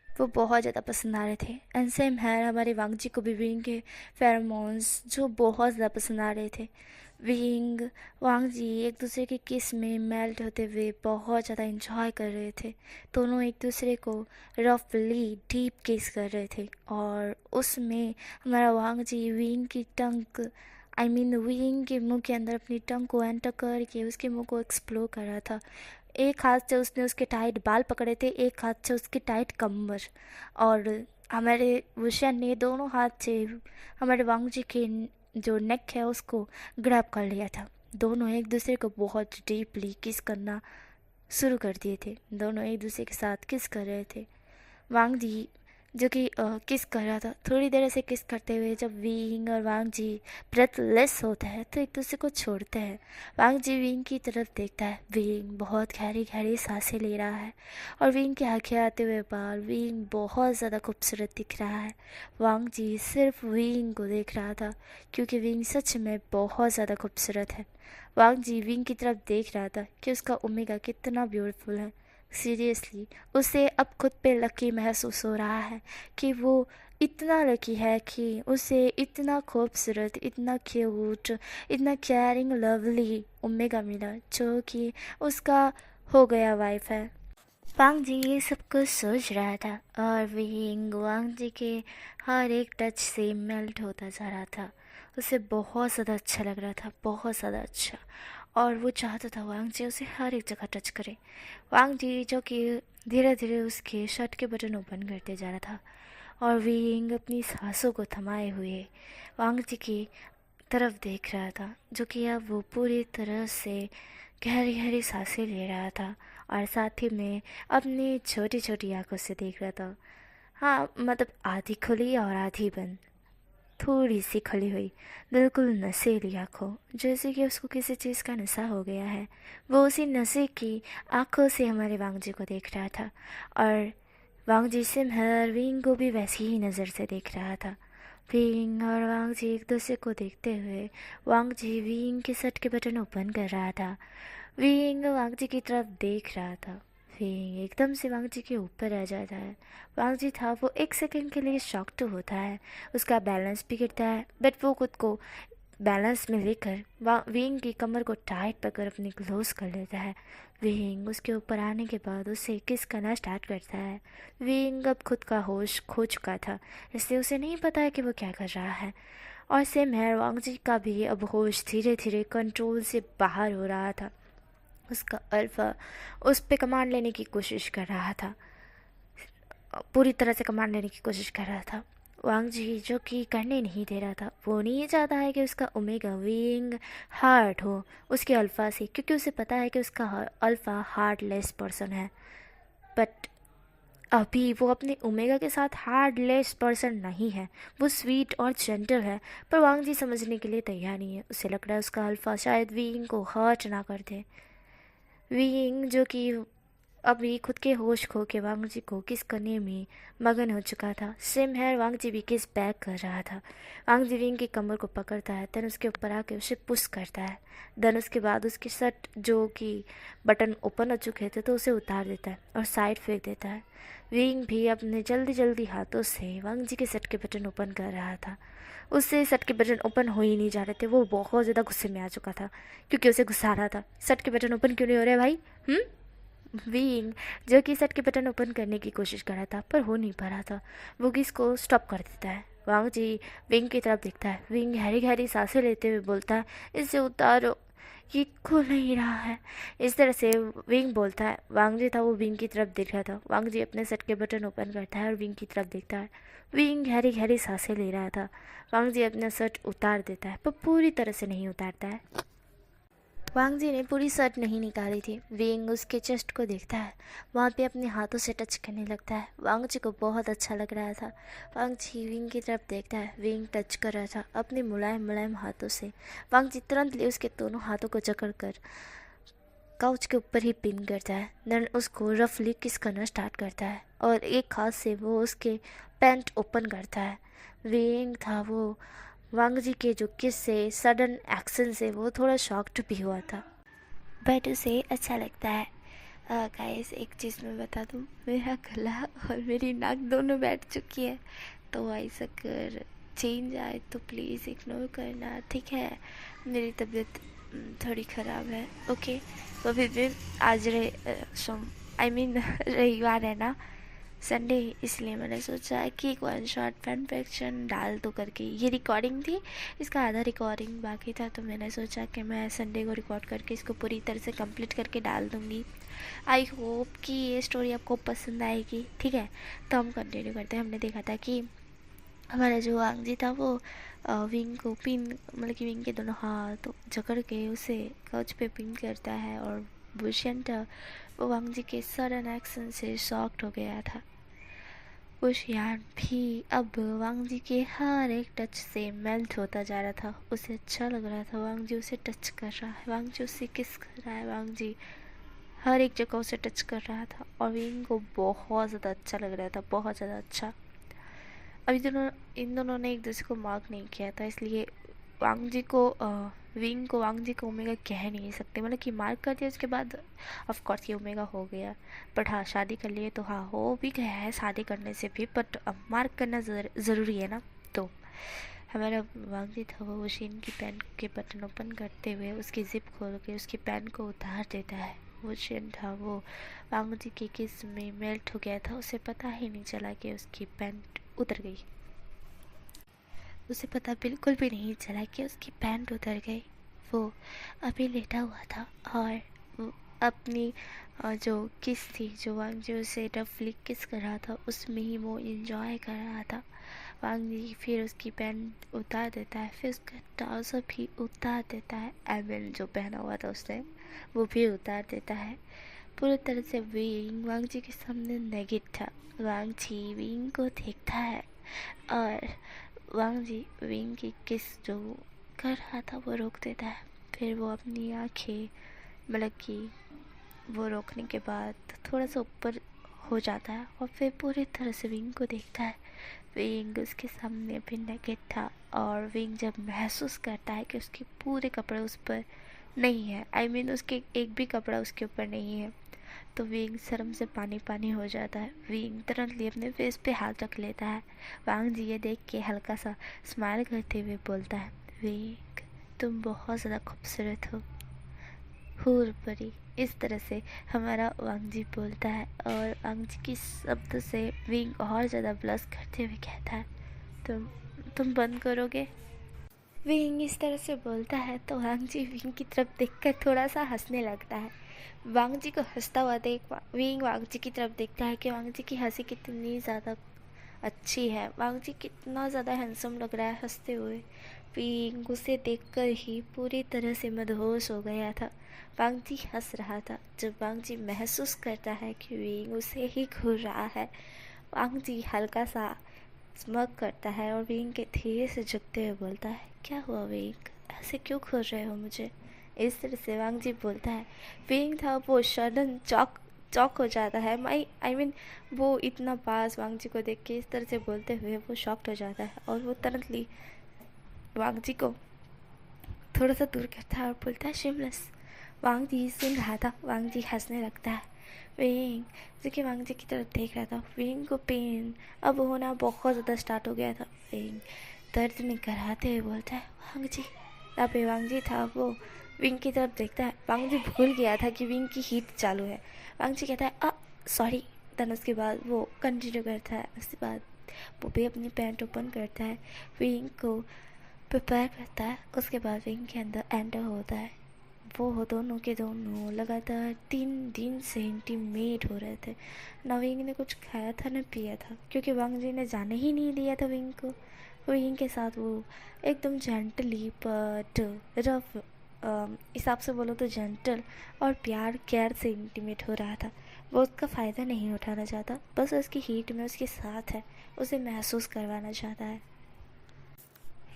S1: वो बहुत ज़्यादा पसंद आ रहे थे एंड सेम है हमारे वांग जी को भी विंग के फेरोमोन्स जो बहुत ज़्यादा पसंद आ रहे थे। विंग वांग जी एक दूसरे के किस में मेल्ट होते हुए बहुत ज़्यादा इंजॉय कर रहे थे। दोनों एक दूसरे को रफली डीप किस कर रहे थे और उसमें हमारा वांग जी विंग की टंग विंग के मुंह के अंदर अपनी टंग को एंटर करके उसके मुंह को एक्सप्लोर कर रहा था। एक हाथ से उसने उसके टाइट बाल पकड़े थे, एक हाथ से उसकी टाइट कमर, और हमारे वुशन ने दोनों हाथ से हमारे वांग जी के जो नेक है उसको ग्रैब कर लिया था। दोनों एक दूसरे को बहुत डीपली किस करना शुरू कर दिए थे। दोनों एक दूसरे के साथ किस कर रहे थे। वांग जी जो कि किस कर रहा था, थोड़ी देर ऐसे किस करते हुए जब विंग और वांग जी ब्रेथलेस होते हैं तो एक दूसरे को छोड़ते हैं। वांग जी विंग की तरफ देखता है। विंग बहुत गहरी गहरी सांसें ले रहा है और विंग के आगे आते हुए बाल, विंग बहुत ज़्यादा खूबसूरत दिख रहा है। वांग जी सिर्फ विंग को देख रहा था क्योंकि विंग सच में बहुत ज़्यादा खूबसूरत है। वांग जी विंग की तरफ देख रहा था कि उसका ओमेगा कितना ब्यूटीफुल है। सीरियसली उसे अब खुद पे लकी महसूस हो रहा है कि वो इतना लकी है कि उसे इतना खूबसूरत, इतना क्यूट, इतना केयरिंग लवली ओमेगा मिला जो कि उसका हो गया वाइफ है। वांग जी ये सब कुछ सोच रहा था और विंग वांग जी के हर एक टच से मेल्ट होता जा रहा था। उसे बहुत ज़्यादा अच्छा लग रहा था, बहुत ज़्यादा अच्छा। और वो चाहता था वांग जी उसे हर एक जगह टच करे। वांग जी जो कि धीरे धीरे उसके शर्ट के बटन ओपन करते जा रहा था और विंग अपनी सांसों को थमाए हुए वांग जी की तरफ देख रहा था, जो कि अब वो पूरी तरह से गहरी गहरी सांसें ले रहा था और साथ ही में अपनी छोटी छोटी आंखों से देख रहा था। हाँ, मतलब आधी खुली और आधी बंद, थोड़ी सी खुली हुई, बिल्कुल नशीली आंखों, जैसे कि उसको किसी चीज़ का नशा हो गया है। वो उसी नशे की आंखों से हमारे वांग जी को देख रहा था और वांग जी सिमहर विंग को भी वैसी ही नज़र से देख रहा था। विंग और वांग जी एक दूसरे को देखते हुए वांग जी विंग के शर्ट के बटन ओपन कर रहा था। विंग वांग जी की तरफ देख रहा था। विंग एकदम से वांग जी के ऊपर आ जाता है। वांग जी था वो एक सेकंड के लिए शॉक तो होता है, उसका बैलेंस भी गिरता है, बट वो खुद को बैलेंस में लेकर विंग की कमर को टाइट पकड़ अपनी क्लोज कर लेता है। विंग उसके ऊपर आने के बाद उसे किस करना स्टार्ट करता है। विंग अब खुद का होश खो चुका था, इसलिए उसे नहीं पता है कि वो क्या कर रहा है। और सेम है, वांग जी का भी अब होश धीरे धीरे कंट्रोल से बाहर हो रहा था। उसका अल्फा उस पे कमांड लेने की कोशिश कर रहा था, पूरी तरह से कमांड लेने की कोशिश कर रहा था। वांग जी जो कि करने नहीं दे रहा था, वो नहीं चाहता है कि उसका ओमेगा विंग हार्ट हो उसके अल्फ़ा से, क्योंकि उसे पता है कि उसका अल्फ़ा हार्टलेस पर्सन है। बट अभी वो अपने ओमेगा के साथ हार्टलेस पर्सन नहीं है, वो स्वीट और जेंटल है। पर वांग जी समझने के लिए तैयार नहीं है। उसे लग रहा है उसका अल्फ़ा शायद विंग को हर्ट ना कर दे। विंग जो कि अभी खुद के होश खो के वांग जी को किस करने में मगन हो चुका था। सेम है, वांग जी भी किस बैक कर रहा था। वांग जी विंग की कमर को पकड़ता है, देन उसके ऊपर आके उसे पुश करता है। देन उसके बाद उसके शर्ट जो कि बटन ओपन हो चुके थे तो उसे उतार देता है और साइड फेंक देता है। विंग भी अपने जल्दी जल्दी हाथों से वांग जी के शर्ट के बटन ओपन कर रहा था। उससे शर्ट के बटन ओपन हो ही नहीं जा रहे थे। वो बहुत ज़्यादा गुस्से में आ चुका था, क्योंकि उसे गुस्सा आ रहा था शर्ट के बटन ओपन क्यों नहीं हो रहे भाई। विंग जो कि शर्ट के बटन ओपन करने की कोशिश कर रहा था पर हो नहीं पा रहा था, वो किसको स्टॉप कर देता है। वांग जी विंग की तरफ देखता है। विंग गहरी गहरी सांसें लेते हुए बोलता है, इसे उतारो, ये खुल नहीं रहा है। इस तरह से विंग बोलता है। वांग जी था वो विंग की तरफ देख रहा था। वांग जी अपने शर्ट के बटन ओपन करता है और विंग की तरफ देखता है। विंग गहरी गहरी सांसें ले रहा था। वांग जी अपना शर्ट उतार देता है पर पूरी तरह से नहीं उतारता है। वांग जी ने पूरी शर्ट नहीं निकाली थी। विंग उसके चेस्ट को देखता है, वहाँ पे अपने हाथों से टच करने लगता है। वांग जी को बहुत अच्छा लग रहा था। वांग जी विंग की तरफ देखता है, विंग टच कर रहा था अपने मुलायम मुलायम हाथों से। वांग जी तुरंत ले उसके दोनों हाथों को जकड़ कर काउच के ऊपर ही पिन करता है। देन उसको रफली किस करना स्टार्ट करता है और एक हाथ से वो उसके पैंट ओपन करता है। विंग था वो वांग जी के जो किस से सडन एक्शन से वो थोड़ा शॉक्ड भी हुआ था, बट उसे अच्छा लगता है। गाइस एक चीज़ मैं बता दूँ, मेरा गला और मेरी नाक दोनों बैठ चुकी है, तो ऐसा कर चेंज आए तो प्लीज़ इग्नोर करना, ठीक है। मेरी तबीयत थोड़ी ख़राब है, ओके। तो फिर भी आज रविवार है ना, संडे, इसलिए मैंने सोचा कि एक वन शॉट फैन फिक्शन डाल दो करके। ये रिकॉर्डिंग थी, इसका आधा रिकॉर्डिंग बाकी था, तो मैंने सोचा कि मैं संडे को रिकॉर्ड करके इसको पूरी तरह से कंप्लीट करके डाल दूँगी। आई होप कि ये स्टोरी आपको पसंद आएगी, ठीक है। तो हम कंटिन्यू करते हैं। हमने देखा था कि हमारा जो वांग जी था वो विंग को पिन, मतलब कि विंग के दोनों हाथ जकड़ के उसे काउच पे पिन करता है और बुशियंट वो वांग जी के सडन एक्शन से शॉक्ड हो गया था। बुशियन भी अब वांग जी के हर एक टच से मेल्ट होता जा रहा था। उसे अच्छा लग रहा था, वांग जी उसे टच कर रहा है, वांग जी उसे किस कर रहा है, वांग जी हर एक जगह उसे टच कर रहा था और विंग को बहुत ज़्यादा अच्छा लग रहा था, बहुत ज़्यादा अच्छा। अभी इन दोनों ने एक दूसरे को मार्क नहीं किया था, इसलिए वांग जी को विंग को वांग जी को ओमेगा कह नहीं सकते, मतलब कि मार्क कर दिया उसके बाद ऑफ कोर्स ये ओमेगा हो गया। बट हाँ, शादी कर लिए तो हाँ हो भी गया है शादी करने से भी, बट मार्क करना ज़रूरी है ना। तो हमारा वांग जी था वो शीन की पैंट के बटन ओपन करते हुए उसकी जिप खोल के उसकी पैंट को उतार देता है। ओशन था वो वांग जी के किस में मेल्ट हो गया था। उसे पता ही नहीं चला कि उसकी पैंट उतर गई। उसे पता बिल्कुल भी नहीं चला कि उसकी पैंट उतर गई। वो अभी लेटा हुआ था और वो अपनी जो किस थी, जो वांग जी उसे रफली किस कर रहा था, उसमें ही वो इंजॉय कर रहा था। वांग जी फिर उसकी पैंट उतार देता है, फिर उसका ट्राउज़र भी उतार देता है। एमिन जो पहना हुआ था उसने वो भी उतार देता है। पूरी तरह से विंग वांग जी के सामने नेगिट था। वांग जी विंग को देखता है और वांग जी विंग की किस जो कर रहा था वो रोक देता है। फिर वो अपनी आंखें मतलब कि वो रोकने के बाद थोड़ा सा ऊपर हो जाता है और फिर पूरी तरह से विंग को देखता है। विंग उसके सामने भी नेकेड था और विंग जब महसूस करता है कि उसके पूरे कपड़े उस पर नहीं है, आई मीन उसके एक भी कपड़ा उसके ऊपर नहीं है, तो विंग शर्म से पानी पानी हो जाता है। विंग तुरंत अपने फेस पे हाथ रख लेता है। वांग जी ये देख के हल्का सा स्माइल करते हुए बोलता है, विंग तुम बहुत ज़्यादा खूबसूरत हो, हूर परी। इस तरह से हमारा वांग जी बोलता है और वांग जी की शब्द से विंग और ज़्यादा ब्लश करते हुए कहता है, तुम बंद करोगे। विंग इस तरह से बोलता है तो वांग जी विंग की तरफ देखकर थोड़ा सा हंसने लगता है। वांग जी को हंसता हुआ देख विंग वांग जी की तरफ देखता है कि वांग जी की हंसी कितनी ज़्यादा अच्छी है, वांग जी कितना ज़्यादा हैंडसम लग रहा है हंसते हुए। विंग उसे देखकर ही पूरी तरह से मदहोश हो गया था। वांग जी हंस रहा था। जब वांग जी महसूस करता है कि विंग उसे ही घूर रहा है, वांग जी हल्का सा स्मग करता है और विंग के धीरे से झुकते हुए बोलता है, क्या हुआ विंग, ऐसे क्यों खोज रहे हो मुझे। इस तरह से वांग जी बोलता है। विंग था वो सडन चौक हो जाता है। आई मीन वो इतना पास वांग जी को देख के इस तरह से बोलते हुए वो शॉक्ड हो जाता है और वो तुरंतली वांग जी को थोड़ा सा दूर करता है और बोलता है शिमलेस। वांग जी सुन रहा था। वांग जी हंसने लगता है। विंग जो कि वांग जी की तरफ देख रहा था, विंग को पेन अब होना बहुत ज़्यादा स्टार्ट हो गया था। विंग दर्द में कराहते हुए बोलता है, वांग जी। यहाँ पे वांग जी था वो विंग की तरफ देखता है। वांग जी भूल गया था कि विंग की हीट चालू है। वांग जी कहता है सॉरी। देन उसके बाद वो कंटिन्यू करता है। उसके बाद वो भी अपनी पैंट ओपन करता है, विंग को प्रिपेयर करता है। उसके बाद विंग के अंदर एंटर होता है। वो दोनों के दोनों लगातार 3 दिन से इंटीमेट हो रहे थे। ना विंग ने कुछ खाया था न पिया था, क्योंकि वांग जी ने जाने ही नहीं दिया था विंग को। विंग के साथ वो एकदम जेंटली बट रफ हिसाब से बोलो तो जेंटल और प्यार केयर से इंटीमेट हो रहा था। वो उसका फ़ायदा नहीं उठाना चाहता, बस उसकी हीट में उसके साथ है, उसे महसूस करवाना चाहता है।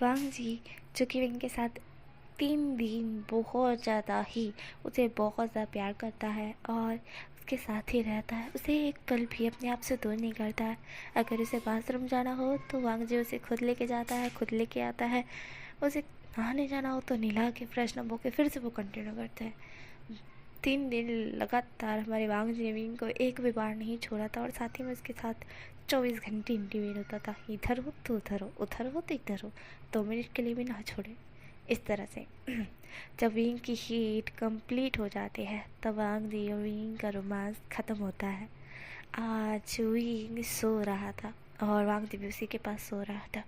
S1: वांग जी जो कि विंग के साथ 3 दिन बहुत ज़्यादा ही उसे बहुत ज़्यादा प्यार करता है और उसके साथ ही रहता है। उसे एक पल भी अपने आप से दूर नहीं करता है। अगर उसे बाथरूम जाना हो तो वांग जी उसे खुद लेके जाता है, खुद लेके आता है। उसे नहाने जाना हो तो नहला के फ्रेश अप होकर फिर से वो कंटिन्यू करते हैं। 3 दिन लगातार हमारे वांग जी ने विंग को एक भी बार नहीं छोड़ा था और साथ ही में उसके साथ 24 घंटे इंटीमेट होता था। इधर हो तो उधर हो, उधर हो तो इधर हो, 2 मिनट के लिए भी ना छोड़े। इस तरह से जब विंग की हीट कंप्लीट हो जाती है तब वांग जी और विंग का रोमांस ख़त्म होता है। आज विंग सो रहा था और वांग जी भी उसी के पास सो रहा था।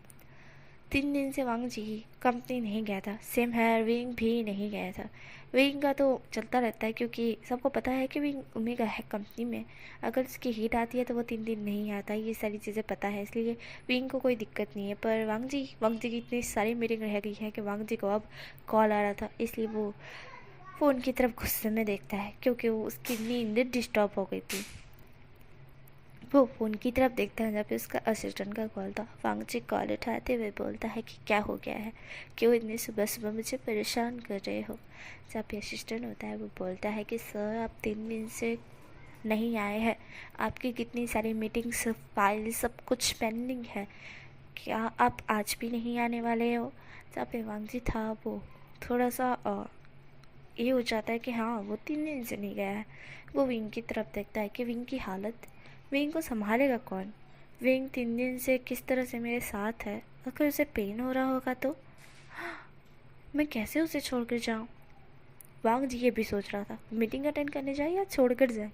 S1: 3 दिन से वांग जी कंपनी नहीं गया था। सेम है, विंग भी नहीं गया था। विंग का तो चलता रहता है क्योंकि सबको पता है कि विंग ओमेगा है कंपनी में। अगर उसकी हीट आती है तो वो 3 दिन नहीं आता, ये सारी चीज़ें पता है, इसलिए विंग को कोई दिक्कत नहीं है। पर वांग जी की इतनी सारी मीटिंग रह गई है कि वांग जी को अब कॉल आ रहा था, इसलिए वो फ़ोन की तरफ गुस्से में देखता है क्योंकि वो उसकी नींद डिस्टर्ब हो गई थी। वो फ़ोन की तरफ देखता है जहाँ पे उसका असिस्टेंट का कॉल था। वांग जी कॉल उठाते हुए बोलता है कि क्या हो गया है, क्यों इतनी सुबह सुबह मुझे परेशान कर रहे हो। जहाँ पे असिस्टेंट होता है वो बोलता है कि सर आप 3 दिन से नहीं आए हैं, आपकी कितनी सारी मीटिंग्स फाइल सब कुछ पेंडिंग है, क्या आप आज भी नहीं आने वाले हो। जहाँ पे वांग जी था वो थोड़ा सा ये हो जाता है कि हाँ वो 3 दिन से नहीं गया है। वो विंग की तरफ देखता है कि विंग की हालत, विंग को संभालेगा कौन। विंग 3 दिन से किस तरह से मेरे साथ है, अगर उसे पेन हो रहा होगा तो मैं कैसे उसे छोड़ कर जाऊँ। वांग जी ये भी सोच रहा था मीटिंग अटेंड करने जाए या छोड़कर जाए।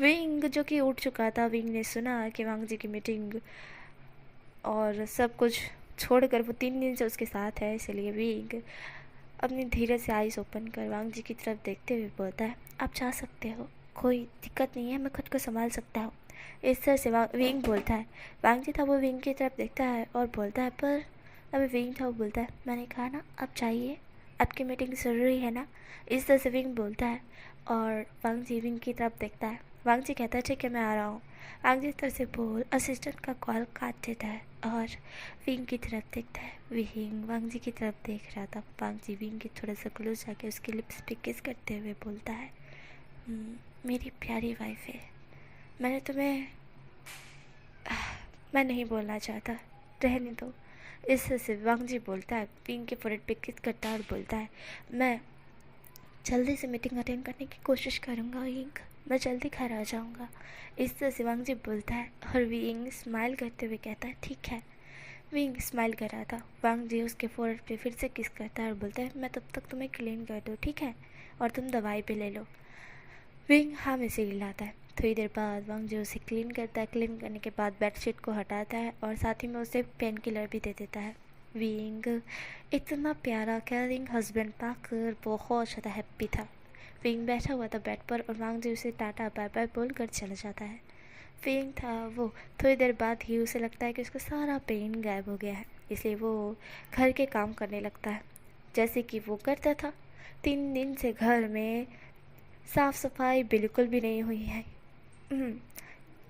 S1: विंग जो कि उठ चुका था, विंग ने सुना कि वांग जी की मीटिंग और सब कुछ छोड़कर वो 3 दिन से उसके साथ है, इसलिए विंग अपनी धीरे से आइज़ ओपन कर वांग जी की तरफ देखते हुए बोलता है, आप जा सकते हो, कोई दिक्कत नहीं है, मैं खुद को संभाल सकता हूँ। इस तरह से विंग बोलता है। वांग जी था वो विंग की तरफ देखता है और बोलता है, पर अभी विंग था वो बोलता है, मैंने कहा ना आप जाइए, आपकी मीटिंग ज़रूरी है ना। इस तरह से विंग बोलता है और वांग जी विंग की तरफ देखता है। वांग जी कहता है ठीक है मैं आ रहा हूँ। वांग जी इस तरह से बोल असिस्टेंट का कॉल काट देता है और विंग की तरफ देखता है। विंग वांग जी की तरफ देख रहा था। वांग जी विंग की थोड़ा सा क्लोज जाके उसके लिप्स पे किस करते हुए बोलता है, मेरी प्यारी वाइफ है, मैंने तुम्हें मैं नहीं बोलना चाहता, रहने दो। इस तरह से वांग जी बोलता है, विंग के फोrehead पे किस करता है और बोलता है, मैं जल्दी से मीटिंग अटेंड करने की कोशिश करूँगा विंग, मैं जल्दी घर आ जाऊँगा। इस तरह से वांग जी बोलता है और विंग स्माइल करते हुए कहता है ठीक है। विंग स्माइल कर रहा था। वांग जी उसके फोrehead पे फिर से किस करता है और बोलता है, मैं तब तक तुम्हें क्लीन कर दूँ ठीक है, और तुम दवाई भी ले लो। विंग हाँ में से हिलाता है। थोड़ी देर बाद वांग जी उसे क्लीन करता है। क्लीन करने के बाद बेडशीट को हटाता है और साथ ही में उसे पेन किलर भी दे देता है। विंग इतना प्यारा केयरिंग हस्बैंड पाकर बहुत ज़्यादा हैप्पी था। विंग बैठा हुआ था बेड पर और वांग जी उसे टाटा बाय बाय बोल कर चला जाता है। विंग था वो थोड़ी देर बाद ही उसे लगता है कि उसका सारा पेन गायब हो गया है, इसलिए वो घर के काम करने लगता है जैसे कि वो करता था। 3 दिन से घर में साफ़ सफाई बिल्कुल भी नहीं हुई है।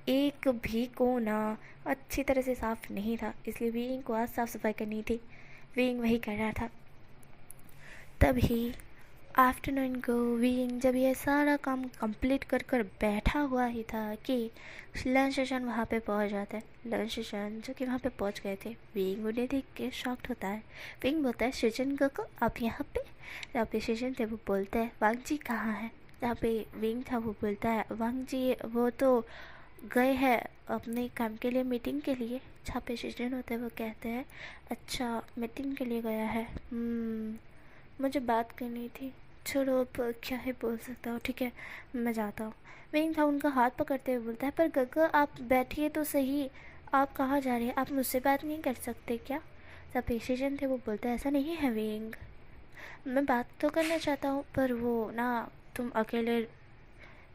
S1: एक भी कोना अच्छी तरह से साफ़ नहीं था, इसलिए विंग को आज साफ़ सफाई करनी थी। विंग वही कर रहा था। तभी आफ्टरनून को विंग जब ये सारा काम कंप्लीट कर कर बैठा हुआ ही था कि लंच सेशन वहाँ पे पहुँच जाता है। लंच सेशन जो कि वहाँ पे पहुँच गए थे, विंग उन्हें देख के शॉक्ड होता है। विंग बोलता है, सृजन को आप यहाँ पे? जहाँ पे सृजन थे वो बोलते हैं, वांग जी कहाँ हैं? जहाँ पे विंग था वो बोलता है, वांग जी वो तो गए हैं अपने काम के लिए, मीटिंग के लिए। जहाँ पे सृजन होते हैं वो कहते हैं, अच्छा मीटिंग के लिए गया है, मुझे बात करनी थी, छोड़ो अब क्या ही बोल सकता हूँ, ठीक है मैं जाता हूँ। विंग था उनका हाथ पकड़ते हुए बोलता है, पर गग्गा आप बैठिए तो सही, आप कहाँ जा रहे हैं, आप मुझसे बात नहीं कर सकते क्या? सब पेशेंजन थे वो बोलते हैं, ऐसा नहीं है विंग, मैं बात तो करना चाहता हूँ पर वो ना तुम अकेले,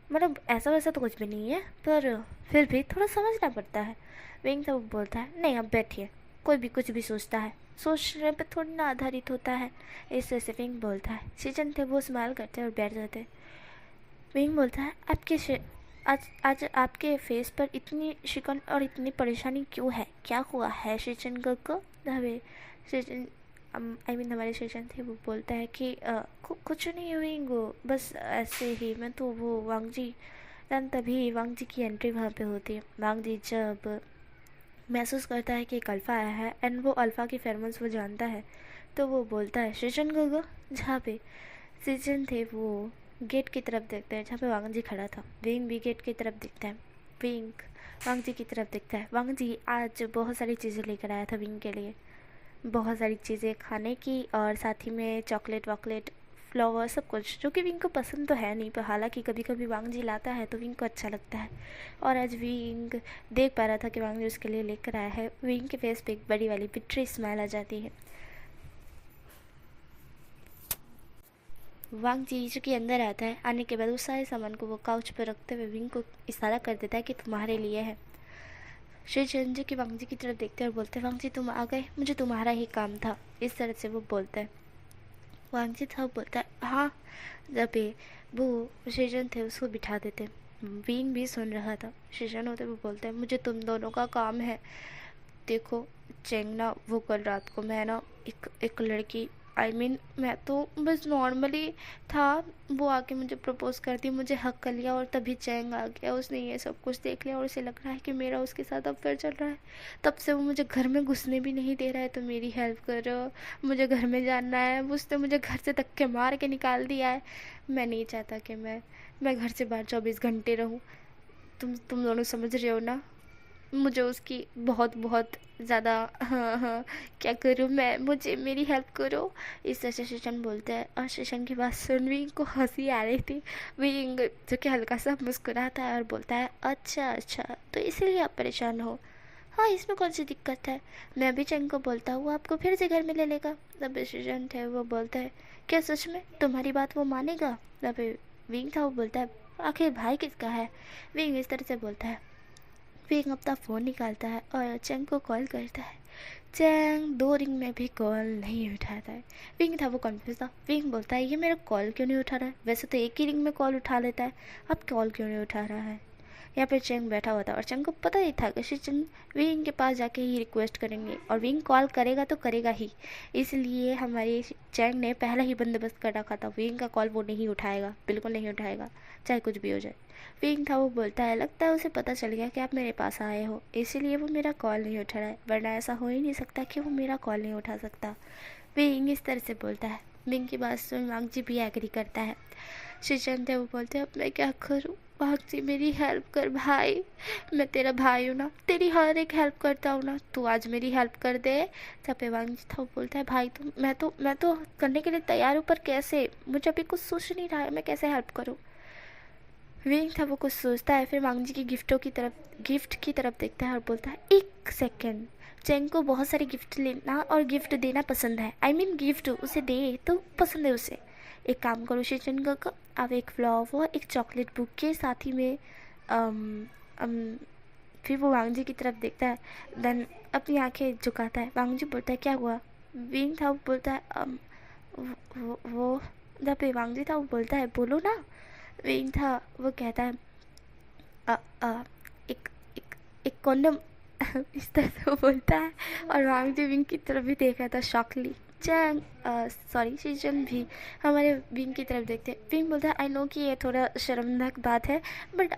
S1: मतलब ऐसा वैसा तो कुछ भी नहीं है, पर फिर भी थोड़ा समझना पड़ता है। विंग था वो बोलता है, नहीं आप बैठिए, कोई भी कुछ भी सोचता है सोचने पे थोड़ी ना आधारित होता है। इस तरह से विंग बोलता है। सीजन थे वो स्माइल करते और बैठ जाते। विंग बोलता है, आज आज आपके फेस पर इतनी शिकन और इतनी परेशानी क्यों है, क्या हुआ है सीजन को? हमें सीजन आई मीन हमारे सेशन थे वो बोलता है कि कुछ नहीं हुई वो, बस ऐसे ही मैं तो वो वांग जी तभी वांग जी की एंट्री वहाँ पे होती है। वांग जी जब महसूस करता है कि एक अल्फ़ा आया है एंड वो अल्फ़ा की फेरोमोन्स वो जानता है, तो वो बोलता है सृजन गोगो। जहाँ पे सृजन थे वो गेट की तरफ देखते हैं जहाँ पे वांग जी खड़ा था। विंग भी गेट की तरफ देखता है। विंग वांग जी की तरफ देखता है। वांग जी आज बहुत सारी चीज़ें लेकर आया था विंग के लिए, बहुत सारी चीज़ें खाने की और साथ ही में चॉकलेट वॉकलेट फ्लावर सब कुछ, जो कि विंग को पसंद तो है नहीं, पर हालांकि कभी कभी वांग जी लाता है तो विंग को अच्छा लगता है। और आज विंग देख पा रहा था कि वांग जी उसके लिए लेकर आया है। विंग के फेस पे एक बड़ी वाली बिट्री स्माइल आ जाती है। वांग जी जो कि अंदर आता है, आने के बाद उस सारे सामान को वो काउच पर रखते हुए विंग को इशारा कर देता है कि तुम्हारे लिए है। श्री चंद जी की वांग जी की तरफ देखते हैं और बोलते हैं, वांग जी तुम आ गए, मुझे तुम्हारा ही काम था। इस तरह से वो बोलता है। वांग जी था बोलता है, हाँ। जब वो शेजन थे उसको बिठा देते। विंग भी सुन रहा था। शेजन होते वो बोलते हैं, मुझे तुम दोनों का काम है। देखो चेंग ना, वो कल रात को मैं ना एक लड़की मैं तो बस नॉर्मली था, वो आके मुझे प्रपोज कर दी, मुझे हक कर लिया और तभी चैंग आ गया। उसने ये सब कुछ देख लिया और उसे लग रहा है कि मेरा उसके साथ अफेयर चल रहा है। तब से वो मुझे घर में घुसने भी नहीं दे रहा है, तो मेरी हेल्प करो, मुझे घर में जाना है। उसने मुझे घर से धक्के मार के निकाल दिया है। मैं नहीं चाहता कि मैं घर से बाहर 24 घंटे रहूँ। तुम दोनों समझ रहे हो ना? मुझे उसकी बहुत बहुत ज़्यादा, हाँ हाँ, क्या करूँ मैं, मुझे मेरी हेल्प करो, इस तरह से शेषन बोलता है। और शेषन की बात सुन विंग को हंसी आ रही थी। विंग जो कि हल्का सा मुस्कुराता है और बोलता है, अच्छा अच्छा, तो इसीलिए आप परेशान हो। हाँ, इसमें कौन सी दिक्कत है, मैं भी चैंग को बोलता हूँ, वो आपको फिर से घर में ले लेगा। तब शेषन थे वो बोलता है, क्या सच में तुम्हारी बात वो मानेगा। तब विंग था वो बोलता है, आखिर भाई किसका है। विंग इस तरह से बोलता है। विंग अपना फ़ोन निकालता है और चैंग को कॉल करता है। चैंग 2 रिंग में भी कॉल नहीं उठाता है। विंग था वो कन्फ्यूज था। विंग बोलता है, ये मेरा कॉल क्यों नहीं उठा रहा है, वैसे तो एक ही रिंग में कॉल उठा लेता है, अब कॉल क्यों नहीं उठा रहा है। यहाँ पे चैंग बैठा हुआ था और चैंग को पता ही था कि शिचन विंग के पास जाके ही रिक्वेस्ट करेंगे और विंग कॉल करेगा तो करेगा ही, इसलिए हमारे चैंग ने पहला ही बंदोबस्त कर रखा था, विंग का कॉल वो नहीं उठाएगा, बिल्कुल नहीं उठाएगा, चाहे कुछ भी हो जाए। विंग था वो बोलता है, लगता है उसे पता चल गया कि आप मेरे पास आए हो, इसीलिए वो मेरा कॉल नहीं उठा रहा है, वरना ऐसा हो ही नहीं सकता कि वो मेरा कॉल नहीं उठा सकता। विंग इस तरह से बोलता है। विंग की बात सुन वांग जी भी एग्री करता है। शिचन थे वो बोलते हैं, अब मैं क्या करूँ, वांग जी मेरी हेल्प कर भाई, मैं तेरा भाई हूँ ना, तेरी हर एक हेल्प करता हूँ ना, तू आज मेरी हेल्प कर दे। तब पे वांग जी था वो बोलता है, भाई तुम, मैं तो करने के लिए तैयार हूँ, पर कैसे, मुझे अभी कुछ सोच नहीं रहा है, मैं कैसे हेल्प करूँ। विंग था वो कुछ सोचता है, फिर वांग जी की गिफ्ट की तरफ देखता है और बोलता है, एक सेकेंड, चैंग को बहुत सारे गिफ्ट लेना और गिफ्ट देना पसंद है, आई मीन गिफ्ट उसे दे तो पसंद है उसे। एक काम करो शेचन का, आप एक फ्लावर, एक चॉकलेट बुक के साथ ही में अम, अम, फिर वो वांग जी की तरफ देखता है, देन अपनी आंखें झुकाता है। वांग जी बोलता है, क्या हुआ। विंग था वो बोलता है, वो जब पे वांग जी था वो बोलता है, बोलो ना। विंग था वो कहता है, अ, अ, एक एक एक कॉन्डम। इस तरह से वो बोलता है और वांग जी विंग की तरफ भी देख रहा था शॉकली। चैंग, सॉरी शीजन भी हमारे विंग की तरफ देखते हैं। विंग बोलता है, आई नो कि ये थोड़ा शर्मनाक बात है, बट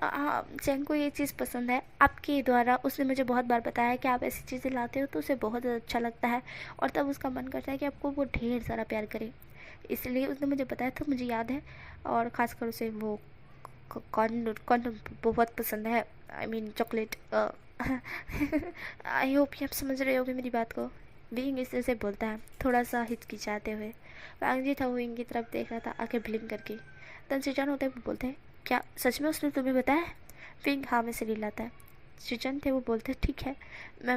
S1: चैंग को ये चीज़ पसंद है आपके द्वारा, उसने मुझे बहुत बार बताया कि आप ऐसी चीज़ें लाते हो तो उसे बहुत अच्छा लगता है और तब उसका मन करता है कि आपको वो ढेर सारा प्यार करे, इसलिए उसने मुझे बताया था, मुझे याद है। और ख़ासकर उसे वो कॉर्न कॉर्न बहुत पसंद है, I mean chocolate. I hope कि आप समझ रहे होगे मेरी बात को। विंग इस तरह से बोलता है थोड़ा सा हिचकिचाते हुए। वांग जी था वो विंग की तरफ देख रहा था आंखें ब्लिंक करके। तन सिचन होते वो बोलते हैं, क्या सच में उसने तुम्हें बताया। विंग हाँ में से लाता है। सिचन थे वो बोलते हैं, ठीक है,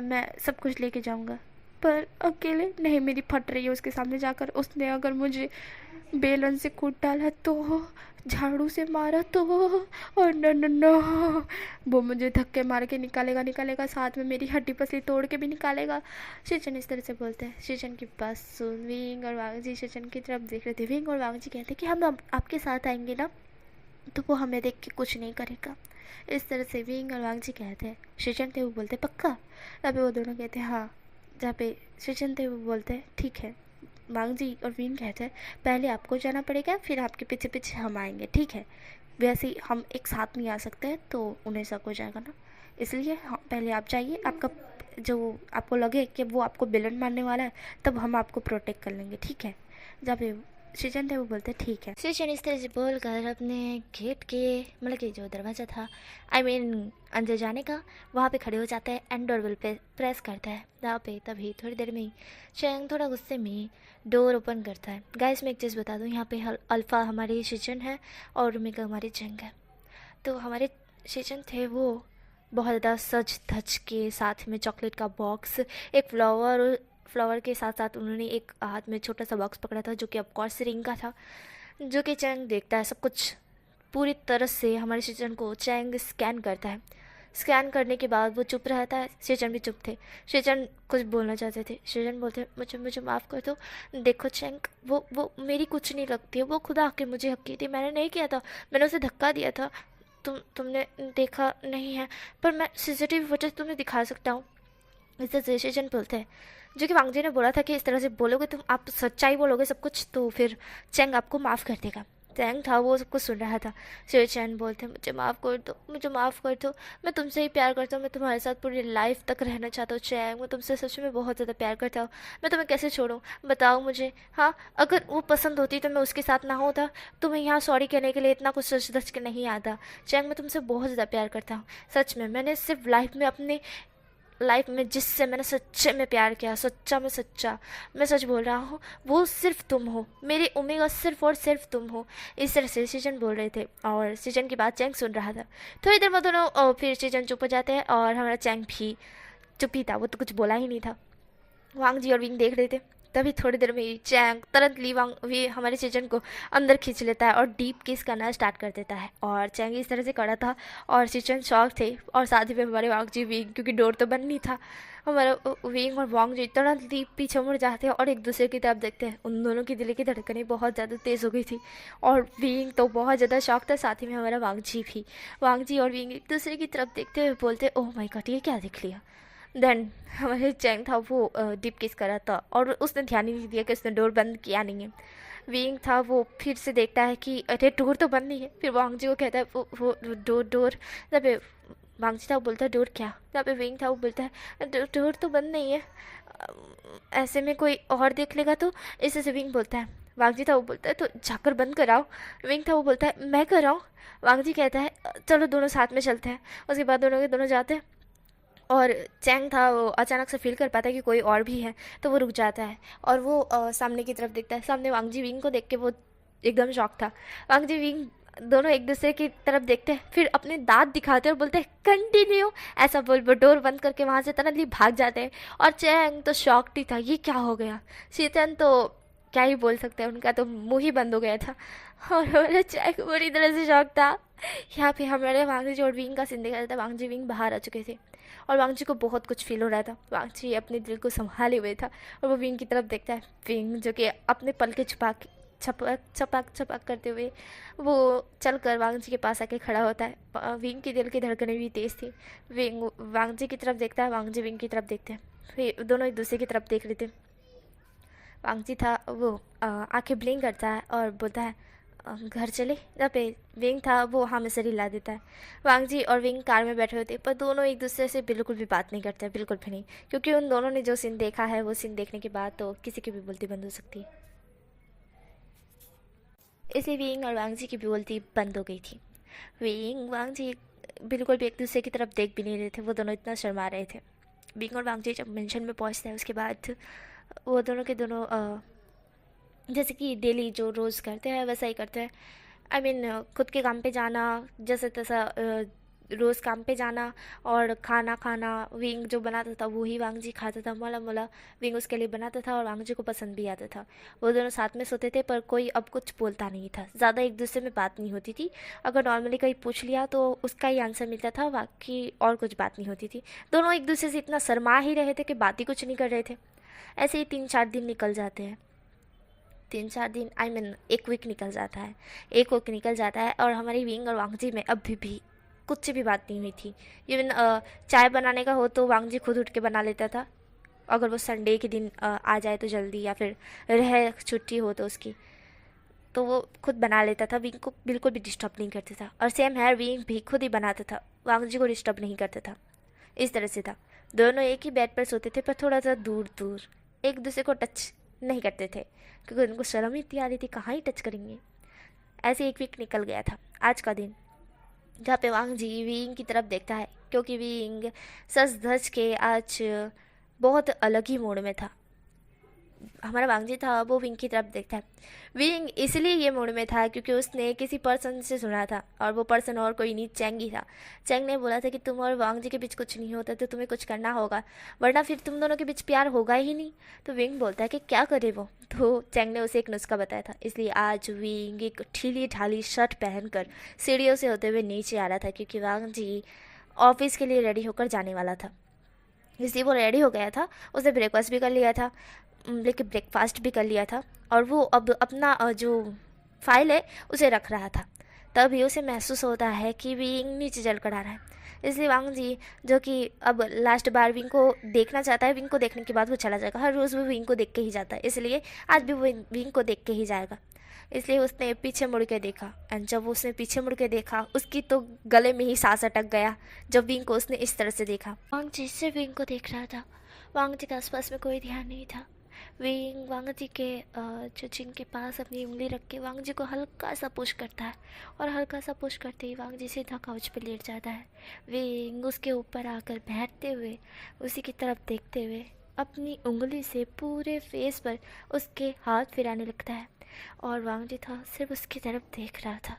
S1: मैं सब कुछ लेके जाऊँगा, पर अकेले नहीं, मेरी फट रही है उसके सामने जाकर, उसने अगर मुझे बेलन से कूट डाला तो, झाड़ू से मारा तो, और नो नो नो, वो मुझे धक्के मार के निकालेगा, साथ में मेरी हड्डी पसली तोड़ के भी निकालेगा। शेचन इस तरह से बोलते हैं। शेचन की बात सुन विंग और वांग जी शेचन की तरफ देख रहे थे। विंग और वांग जी कहते कि हम आपके साथ आएंगे ना, तो वो हमें देख के कुछ नहीं करेगा। इस तरह से विंग और वांग जी कहते हैं। शेचन थे वो बोलते पक्का। तभी वो दोनों कहते हैं हाँ। जहाँ पे शेचन थे वो बोलते हैं ठीक है। वांग जी और विंग कहते हैं पहले आपको जाना पड़ेगा, फिर आपके पीछे पीछे हम आएंगे, ठीक है, वैसे ही हम एक साथ नहीं आ सकते तो उन्हें शक हो जाएगा ना, इसलिए पहले आप जाइए, आपका जो आपको लगे कि वो आपको विलन मारने वाला है तब हम आपको प्रोटेक्ट कर लेंगे, ठीक है। जब सृजन थे वो बोलते ठीक है। सृजन इस तरह से बोल कर अपने गेट के, मतलब कि जो दरवाज़ा था, आई मीन अंदर जाने का, वहाँ पे खड़े हो जाते हैं एंड डोरबेल पे प्रेस करता है। यहाँ पे तभी थोड़ी देर में ही चैंग थोड़ा गुस्से में डोर ओपन करता है। गाइस मैं एक चीज़ बता दूँ, यहाँ पे अल्फ़ा हमारी सृजन है और ओमेगा हमारी चैंग है। तो हमारे सृजन थे वो बहुत ज़्यादा सज धज के, साथ में चॉकलेट का बॉक्स, एक फ्लावर के साथ साथ उन्होंने एक हाथ में छोटा सा बॉक्स पकड़ा था जो कि ऑफकोर्स रिंग का था, जो कि चैंग देखता है सब कुछ पूरी तरह से। हमारे सृजन को चैंग स्कैन करता है। स्कैन करने के बाद वो चुप रहता है। सृजन भी चुप थे। सृजन कुछ बोलना चाहते थे। सृजन बोलते मुझे माफ़ कर दो, देखो चैंग वो मेरी कुछ नहीं लगती है, वो खुद आके मुझे हक की थी, मैंने नहीं किया था, मैंने उसे धक्का दिया था, तुमने देखा नहीं है, पर मैं सीसीटीवी फुटेज तुम्हें दिखा सकता हूँ। इस तरह से सृजन बोलते हैं, जो कि वांग जी ने बोला था कि इस तरह से बोलोगे तुम, आप सच्चाई बोलोगे सब कुछ, तो फिर चैंग आपको माफ़ कर देगा। चैंग था वो सबको सुन रहा था। शिव चैन बोलते मुझे माफ़ कर दो, मुझे माफ़ कर दो, मैं तुमसे ही प्यार करता हूँ, मैं तुम्हारे साथ पूरी लाइफ तक रहना चाहता हूँ चैंग, मैं तुमसे सच में बहुत ज़्यादा प्यार करता हूँ, मैं तुम्हें कैसे छोड़ूँ, बताओ मुझे। हाँ, अगर वो पसंद होती तो मैं उसके साथ ना होता, तुम्हें यहाँ सॉरी कहने के लिए इतना कुछ सच धज के नहीं आता। चैंग मैं तुमसे बहुत ज़्यादा प्यार करता हूँ, सच में। मैंने सिर्फ लाइफ में जिससे मैंने सच्चे में प्यार किया, सच्चा में सच्चा, मैं सच बोल रहा हूँ, वो सिर्फ तुम हो, मेरे ओमेगा सिर्फ और सिर्फ तुम हो। इस तरह से सीजन बोल रहे थे और सीजन की बात चैंग सुन रहा था। थोड़ी देर में दोनों फिर सीजन चुप हो जाते हैं और हमारा चैंग भी चुप ही था, वो तो कुछ बोला ही नहीं था। वांग जी और विंग देख रहे थे। तभी थोड़ी देर में ही चैंग तुरंत ली वांग भी हमारे सीजन को अंदर खींच लेता है और डीप किस करना स्टार्ट कर देता है। और चैंग इस तरह से करा था और सीजन शॉक थे। और साथ ही में हमारे वांग जी विंग, क्योंकि डोर तो बंद नहीं था, हमारा विंग और वांग जी तुरंत डीप पीछे मुड़ जाते हैं और एक दूसरे की तरफ देखते हैं। उन दोनों की दिल की धड़कनें बहुत ज़्यादा तेज़ हो गई थी और विंग तो बहुत ज़्यादा शॉक था, साथ ही में हमारा वांग जी भी। वांग जी और विंग एक दूसरे की तरफ देखते हुए बोलते ओह माय गॉड, ये क्या देख लिया। देन हमारे चैंग था वो डीप किस करा था और उसने ध्यान ही नहीं दिया कि उसने डोर बंद किया नहीं है। विंग था वो फिर से देखता है कि अरे डोर तो बंद नहीं है। फिर वांग जी को कहता है वो डोर जब पे वांग जी था वो बोलता है डोर क्या, जहाँ पे विंग था वो बोलता है डोर तो बंद नहीं है, ऐसे में कोई और देख लेगा तो। इससे से विंग बोलता है, वांग जी था वो बोलता है तो जाकर बंद कराओ। विंग था वो बोलता है मैं कराऊँ। वांग जी कहता है चलो दोनों साथ में चलते हैं। उसके बाद दोनों के दोनों जाते हैं और चैंग था वो अचानक से फील कर पाता है कि कोई और भी है, तो वो रुक जाता है और वो सामने की तरफ देखता है। सामने वांग जी विंग को देख के वो एकदम शॉक था। वांग जी विंग दोनों एक दूसरे की तरफ देखते हैं, फिर अपने दांत दिखाते हैं और बोलते हैं कंटिन्यू, ऐसा बोल वो डोर बंद करके वहाँ से तरह भाग जाते हैं। और चैंग तो शॉक्ड ही था, ये क्या हो गया। शीतन तो क्या ही बोल सकते हैं, उनका तो मुंह ही बंद हो गया था और हमारा चैंग बुरी तरह से शॉक था। यहाँ पे हमारे वांग जी और विंग का सीन देखा जाता है। वांग जी विंग बाहर आ चुके थे और वांग जी को बहुत कुछ फील हो रहा था। वांग जी अपने दिल को संभाले हुए था और वो विंग की तरफ देखता है। विंग जो कि अपने पल के छपक छपक छपक करते हुए वो चल कर वांग जी के पास आके खड़ा होता है। विंग की दिल की धड़कनें भी तेज़ थी। विंग वांग जी की तरफ देखता है, वांग जी विंग की तरफ देखते हैं, फिर दोनों एक दूसरे की तरफ देख रहे थे। वांग जी था वो आंखें ब्लिंक करता है और बोलता है घर चले। जब पे विंग था वो हमें सर हिला देता है। वांग जी और विंग कार में बैठे होते पर दोनों एक दूसरे से बिल्कुल भी बात नहीं करते, बिल्कुल भी नहीं, क्योंकि उन दोनों ने जो सीन देखा है वो सीन देखने के बाद तो किसी की भी बोलती बंद हो सकती है। इसलिए विंग और वांग जी की भी बोलती बंद हो गई थी। विंग वांग जी बिल्कुल भी एक दूसरे की तरफ देख भी नहीं रहे थे, वो दोनों इतना शर्मा रहे थे। विंग और वांग जी जब मेंशन में पहुंचते हैं उसके बाद वो दोनों के दोनों जैसे कि डेली जो रोज़ करते हैं वैसा ही करते हैं। आई मीन खुद के काम पे जाना, जैसे तैसा रोज़ काम पे जाना और खाना खाना। विंग जो बनाता था वो ही वांग जी खाता था, मोला मोला विंग उसके लिए बनाता था और वांग जी को पसंद भी आता था। वो दोनों साथ में सोते थे पर कोई अब कुछ बोलता नहीं था, ज़्यादा एक दूसरे में बात नहीं होती थी। अगर नॉर्मली कहीं पूछ लिया तो उसका ही आंसर मिलता था, बाकी और कुछ बात नहीं होती थी। दोनों एक दूसरे से इतना शर्मा ही रहे थे कि बात ही कुछ नहीं कर रहे थे। ऐसे ही 3-4 दिन निकल जाते हैं। 3-4 दिन आई मीन 1 वीक निकल जाता है। 1 वीक निकल जाता है और हमारी विंग और वांग जी में अभी भी कुछ भी बात नहीं हुई थी। इवन चाय बनाने का हो तो वांग जी खुद उठ के बना लेता था, अगर वो संडे के दिन आ जाए तो जल्दी, या फिर रह छुट्टी हो तो उसकी, तो वो खुद बना लेता था। विंग को बिल्कुल भी डिस्टर्ब नहीं करता था और सेम है विंग भी खुद ही बनाता था, वांग जी को डिस्टर्ब नहीं करता था। इस तरह से था। दोनों एक ही बेड पर सोते थे पर थोड़ा सा दूर दूर, एक दूसरे को टच नहीं करते थे क्योंकि उनको शर्म इतनी आ रही थी, कहाँ ही टच करेंगे। ऐसे 1 वीक निकल गया था। आज का दिन जहाँ पे वांग जी विंग की तरफ देखता है, क्योंकि विंग सज धज के आज बहुत अलग ही मूड में था। हमारा वांग जी था वो विंग की तरफ देखता है। विंग इसलिए ये मूड में था क्योंकि उसने किसी पर्सन से सुना था और वो पर्सन और कोई नहीं चैंग ही था। चैंग ने बोला था कि तुम और वांग जी के बीच कुछ नहीं होता तो तुम्हें कुछ करना होगा, वरना फिर तुम दोनों के बीच प्यार होगा ही नहीं। तो विंग बोलता है कि क्या करे वो, तो चैंग ने उसे एक नुस्खा बताया था। इसलिए आज विंग एक ढीली ढाली शर्ट पहनकर सीढ़ियों से होते हुए नीचे आ रहा था, क्योंकि वांग जी ऑफिस के लिए रेडी होकर जाने वाला था। इसलिए वो रेडी हो गया था। उसने ब्रेकफास्ट भी कर लिया था, लेकिन ब्रेकफास्ट भी कर लिया था और वो अब अपना जो फाइल है उसे रख रहा था। तभी उसे महसूस होता है कि विंग नीचे जल कर आ रहा है। इसलिए वांग जी जो कि अब लास्ट बार विंग को देखना चाहता है, विंग को देखने के बाद वो चला जाएगा। हर रोज़ वो विंग को देख के ही जाता है, इसलिए आज भी वो विंग को देख के ही जाएगा। इसलिए उसने पीछे मुड़ के देखा, एंड जब उसने पीछे मुड़ के देखा उसकी तो गले में ही सांस अटक गया जब विंग को उसने इस तरह से देखा। वांग जी सिर्फ विंग को देख रहा था। वांग जी के आसपास में कोई ध्यान नहीं था। विंग वांग जी के जो जिन के पास अपनी उंगली रख के वांग जी को हल्का सा पुश करता है, और हल्का सा पुश करते ही वांग जी सीधा काउच पे लेट जाता है। विंग उसके ऊपर आकर बैठते हुए उसी की तरफ देखते हुए अपनी उंगली से पूरे फेस पर उसके हाथ फिराने लगता है, और वांग जी था सिर्फ उसकी तरफ देख रहा था।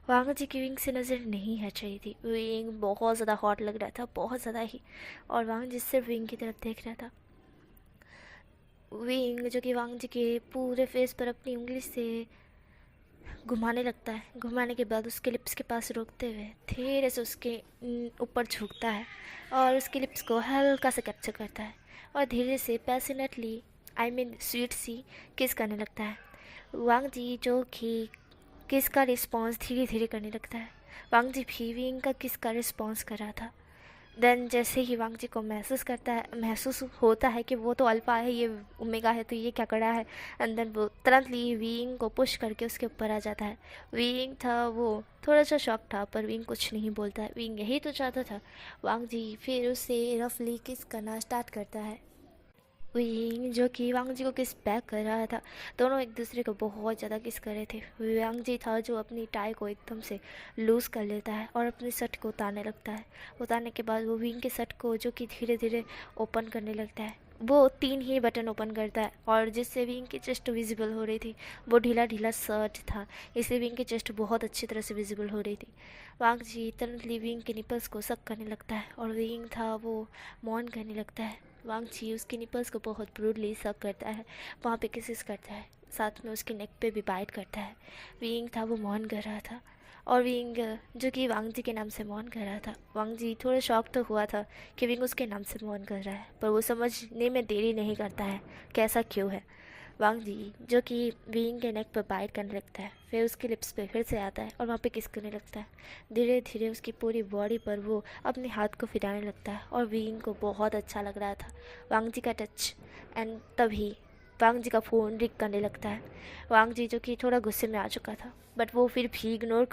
S1: वांग जी की विंग से नज़र नहीं हट रही थी। विंग बहुत ज़्यादा हॉट लग रहा था, बहुत ज़्यादा ही, और वांग जी सिर्फ विंग की तरफ देख रहा था। विंग जो कि वांग जी के पूरे फेस पर अपनी उंगली से घुमाने लगता है। घुमाने के बाद उसके लिप्स के पास रोकते हुए धीरे से उसके ऊपर झुकता है और उसके लिप्स को हल्का से कैप्चर करता है और धीरे से पैशनेटली स्वीट सी किस करने लगता है। वांग जी जो कि किस का रिस्पॉन्स धीरे धीरे करने लगता है। वांग जी भी विंग का किस का रिस्पॉन्स कर रहा था। देन जैसे ही वांग जी को महसूस होता है कि वो तो अल्फा है, ये ओमेगा है, तो ये क्या कर रहा है, एंड देन वो तुरंत ही विंग को पुश करके उसके ऊपर आ जाता है। विंग था वो थोड़ा सा शॉक था, पर विंग कुछ नहीं बोलता है। विंग यही तो चाहता था। वांग जी फिर उसे रफली किस करना स्टार्ट करता है। विंग जो कि वांग जी को किस बैक कर रहा था। दोनों एक दूसरे को बहुत ज़्यादा किस कर रहे थे। वांग जी था जो अपनी टाई को एकदम से लूज़ कर लेता है और अपने शर्ट को उतारने लगता है। उतारने के बाद वो विंग के शर्ट को जो कि धीरे धीरे ओपन करने लगता है। वो 3 ही बटन ओपन करता है, और जिससे विंग की चेस्ट विजिबल हो रही थी। वो ढीला ढीला शर्ट था, इसलिए विंग की चेस्ट बहुत अच्छी तरह से विजिबल हो रही थी। वांग जी तुरंतली विंग के निपल्स को सक करने लगता है, और विंग था वो मौन करने लगता है। वांग जी उसके निपल्स को बहुत ब्रूडली सक करता है, वहाँ पे किसेस करता है, साथ में उसके नेक पे भी बाइट करता है। विंग था वो मौन कर रहा था, और विंग जो कि वांग जी के नाम से मौन कर रहा था। वांग जी थोड़ा शॉक तो हुआ था कि विंग उसके नाम से मौन कर रहा है, पर वो समझने में देरी नहीं करता है कि ऐसा क्यों है। वांग जी जो कि विंग के नेक पर बाइट करने लगता है, फिर उसके लिप्स पे फिर से आता है और वहाँ पे किस करने लगता है। धीरे धीरे उसकी पूरी बॉडी पर वो अपने हाथ को फिराने लगता है, और विंग को बहुत अच्छा लग रहा था वांग जी का टच। एंड तभी वांग जी का फ़ोन रिंग करने लगता है। वांग जी जो कि थोड़ा गुस्से में आ चुका था, बट वो फिर भी इग्नोर